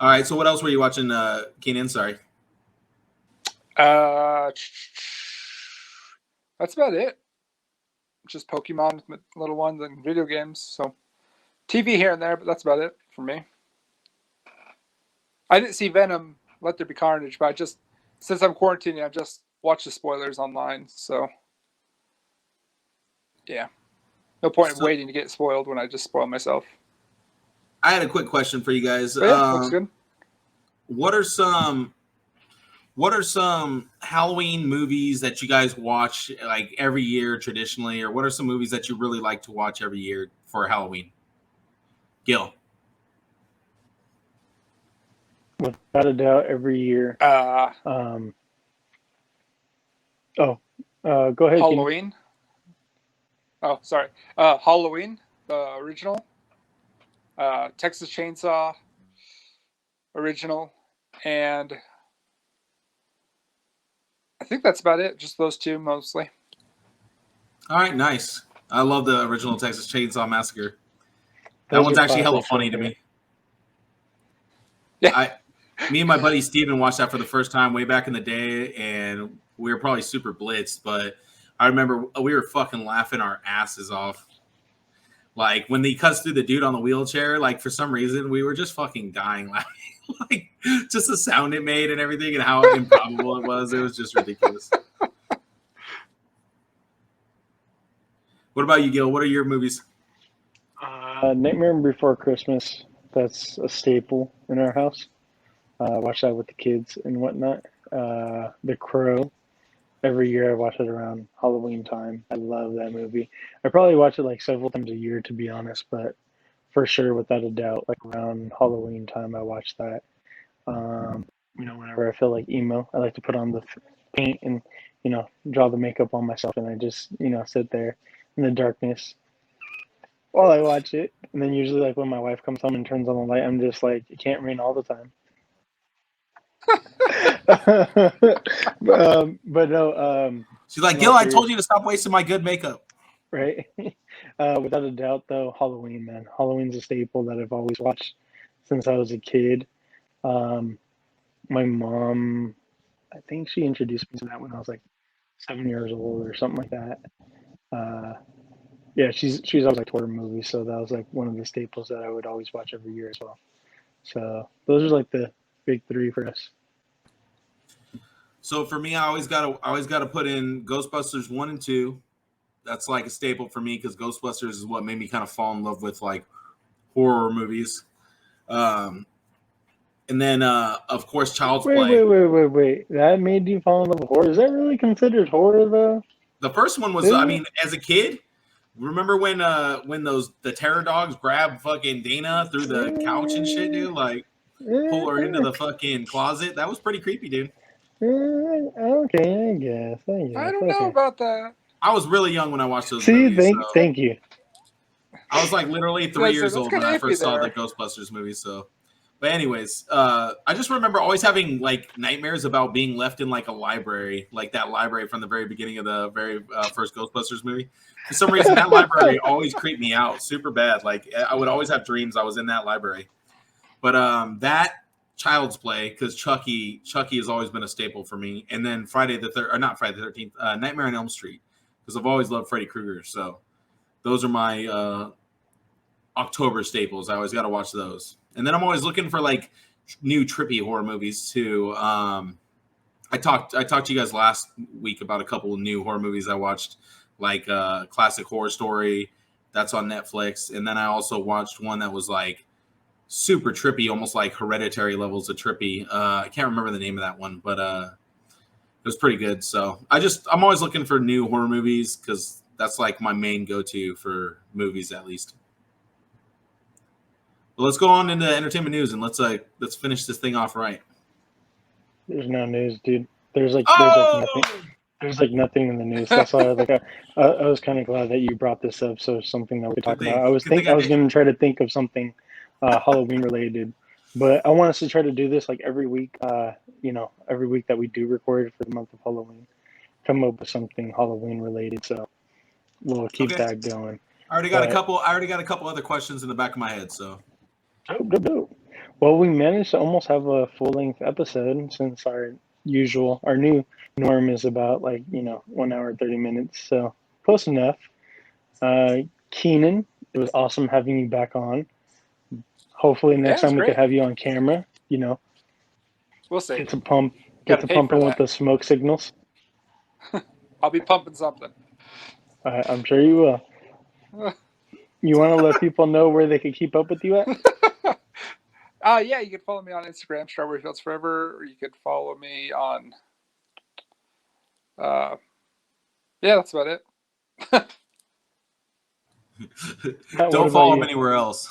S2: All right, so what else were you watching, Keenan? Sorry.
S5: that's about it. Just Pokemon with little ones and video games. So TV here and there, but that's about it for me. I didn't see Venom, Let There Be Carnage, but since I'm quarantining, I just watched the spoilers online. So yeah, no point in waiting to get spoiled when I just spoil myself.
S2: I had a quick question for you guys.
S5: But yeah, looks good.
S2: What are some Halloween movies that you guys watch like every year traditionally, or what are some movies that you really like to watch every year for Halloween? Gil.
S4: Without a doubt, every year. Go ahead. Keaton.
S5: Halloween. Oh, sorry. Halloween, the original. Texas Chainsaw, original, and I think that's about it. Just those two mostly.
S2: All right, nice. I love the original Texas Chainsaw Massacre. That
S4: Those
S2: one's
S4: are
S2: actually hella
S4: classics
S2: funny
S4: right
S2: to
S4: there.
S2: me.
S5: Yeah.
S2: Me and my buddy Steven watched that for the first time way back in the day, and we were probably super blitzed, but I remember we were fucking laughing our asses off. Like, when he cuts through the dude on the wheelchair, like, for some reason, we were just fucking dying laughing. Like, just the sound it made and everything and how improbable it was. It was just ridiculous. What about you, Gil? What are your movies?
S4: Nightmare Before Christmas. That's a staple in our house. Watch that with the kids and whatnot. The Crow. Every year I watch it around Halloween time. I love that movie. I probably watch it like several times a year, to be honest, but for sure, without a doubt, like around Halloween time, I watch that. Whenever I feel like emo, I like to put on the paint and, draw the makeup on myself, and I just, sit there in the darkness while I watch it. And then usually, like, when my wife comes home and turns on the light, I'm just like, it can't rain all the time. But no.
S2: She's like, Gil, I told you to stop wasting my good makeup.
S4: Right. Without a doubt, though, Halloween, man. Halloween's a staple that I've always watched since I was a kid. My mom, I think she introduced me to that when I was like 7 years old or something like that. Yeah, she's always liked horror movies, so that was like one of the staples that I would always watch every year as well. So those are like the big three for us.
S2: So for me, I always gotta put in Ghostbusters 1 and 2. That's like a staple for me because Ghostbusters is what made me kind of fall in love with like horror movies. And then of course Child's Play.
S4: Wait. That made you fall in love with horror? Is that really considered horror though?
S2: The first one was, I mean, as a kid, remember when the terror dogs grabbed fucking Dana through the couch and shit, dude? Like pull her into the fucking closet. That was pretty creepy, dude.
S4: Okay, I guess.
S5: I don't know about that.
S2: I was really young when I watched those
S4: See,
S2: movies.
S4: thank you.
S2: I was like literally 3
S5: Yeah, so
S2: years
S5: that's
S2: old when
S5: kinda
S2: I
S5: iffy
S2: first saw the
S5: there.
S2: Ghostbusters movie. So, but anyways, I just remember always having like nightmares about being left in like a library, like that library from the very beginning of the very first Ghostbusters movie. For some reason, that library always creeped me out super bad. Like I would always have dreams I was in that library. But that Child's Play, because Chucky has always been a staple for me. And then Friday the third, or not Friday the 13th, Nightmare on Elm Street, because I've always loved Freddy Krueger. So those are my October staples. I always got to watch those. And then I'm always looking for like new trippy horror movies too. I talked to you guys last week about a couple of new horror movies I watched, like Classic Horror Story, that's on Netflix. And then I also watched one that was like super trippy, almost like Hereditary levels of trippy. I can't remember the name of that one, but it was pretty good. So I'm always looking for new horror movies because that's like my main go-to for movies, at least. But let's go on into entertainment news and let's finish this thing off right.
S4: There's no news, dude. There's like
S2: Oh!
S4: nothing. There's like nothing in the news. That's why I was like, I was kind of glad that you brought this up. So something that we could talk about. I was
S2: Good thing I
S4: I was
S2: did.
S4: going to try to think of something Halloween related, but I want us to try to do this like every week. Every week that we do record for the month of Halloween, come up with something Halloween related. So we'll keep
S2: Okay.
S4: that going.
S2: I already got a couple other questions in the back of my head. So
S4: Dope. Well, we managed to almost have a full length episode since our new norm is about 1 hour 30 minutes. So close enough. Keenan, it was awesome having you back on. Hopefully next
S5: Yeah, it was
S4: time we could
S5: great.
S4: have you on camera.
S5: We'll see.
S4: Get to
S5: Gotta pay for
S4: pumping with
S5: that.
S4: the smoke signals.
S5: I'll be pumping something.
S4: I'm sure you will. You want to let people know where they can keep up with you at?
S5: Yeah, you can follow me on Instagram, Strawberry Fields Forever, or you could follow me on. Yeah, that's about it.
S2: don't follow him anywhere else.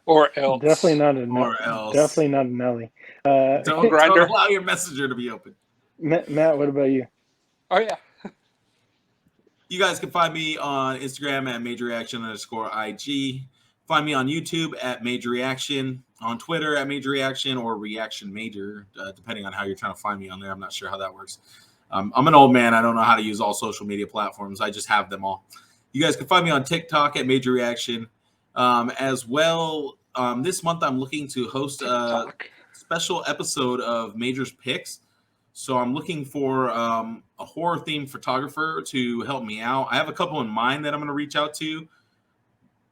S5: Or else.
S4: Definitely not
S2: Or else.
S4: Definitely not an Nelly.
S2: Don't allow your messenger to be open.
S4: Matt, what about you?
S5: Oh yeah.
S2: You guys can find me on Instagram at MajorReaction_IG. Find me on YouTube at Major Reaction, on Twitter at Major Reaction or Reaction Major, depending on how you're trying to find me on there. I'm not sure how that works. I'm an old man. I don't know how to use all social media platforms. I just have them all. You guys can find me on TikTok at Major Reaction. As well, this month I'm looking to host a special episode of Major's Picks. So I'm looking for a horror-themed photographer to help me out. I have a couple in mind that I'm going to reach out to,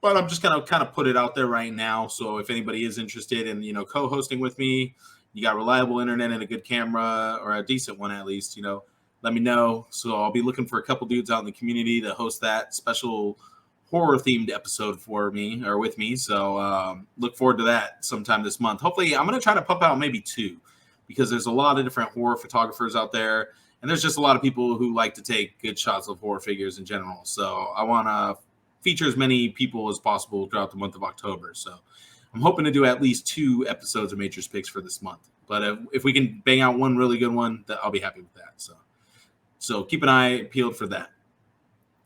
S2: but I'm just going to kind of put it out there right now. So if anybody is interested in, co-hosting with me, you got reliable internet and a good camera, or a decent one at least, let me know. So I'll be looking for a couple dudes out in the community to host that special horror-themed episode for me or with me. So look forward to that sometime this month. Hopefully, I'm going to try to pump out maybe 2. Because there's a lot of different horror photographers out there, and there's just a lot of people who like to take good shots of horror figures in general. So I want to feature as many people as possible throughout the month of October. So I'm hoping to do at least 2 episodes of Major's Picks for this month. But if we can bang out one really good one, I'll be happy with that. So keep an eye peeled for that.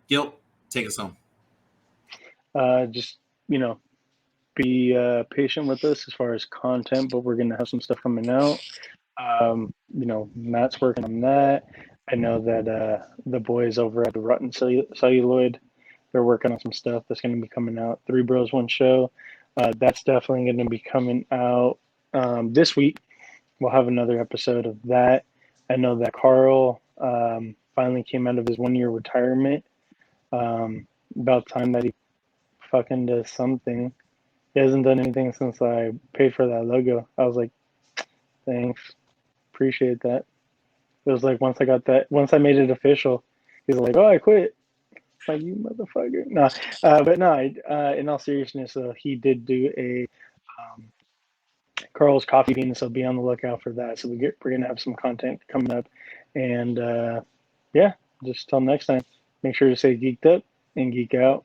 S2: Gil, take us home.
S4: Just be patient with us as far as content, but we're gonna have some stuff coming out. Matt's working on that. I know that the boys over at the Rotten Celluloid, they're working on some stuff that's going to be coming out. 3 Bros, 1 Show. That's definitely going to be coming out this week. We'll have another episode of that. I know that Carl finally came out of his 1-year retirement. About time that he fucking does something. He hasn't done anything since I paid for that logo. I was like, thanks. Appreciate that. It was like once I made it official, he's like, oh, I quit. It's like, you motherfucker. No, but no, in all seriousness, he did do a Carl's Coffee Bean, so be on the lookout for that. So we're going to have some content coming up. And yeah, just till next time, make sure to stay geeked up and geek out.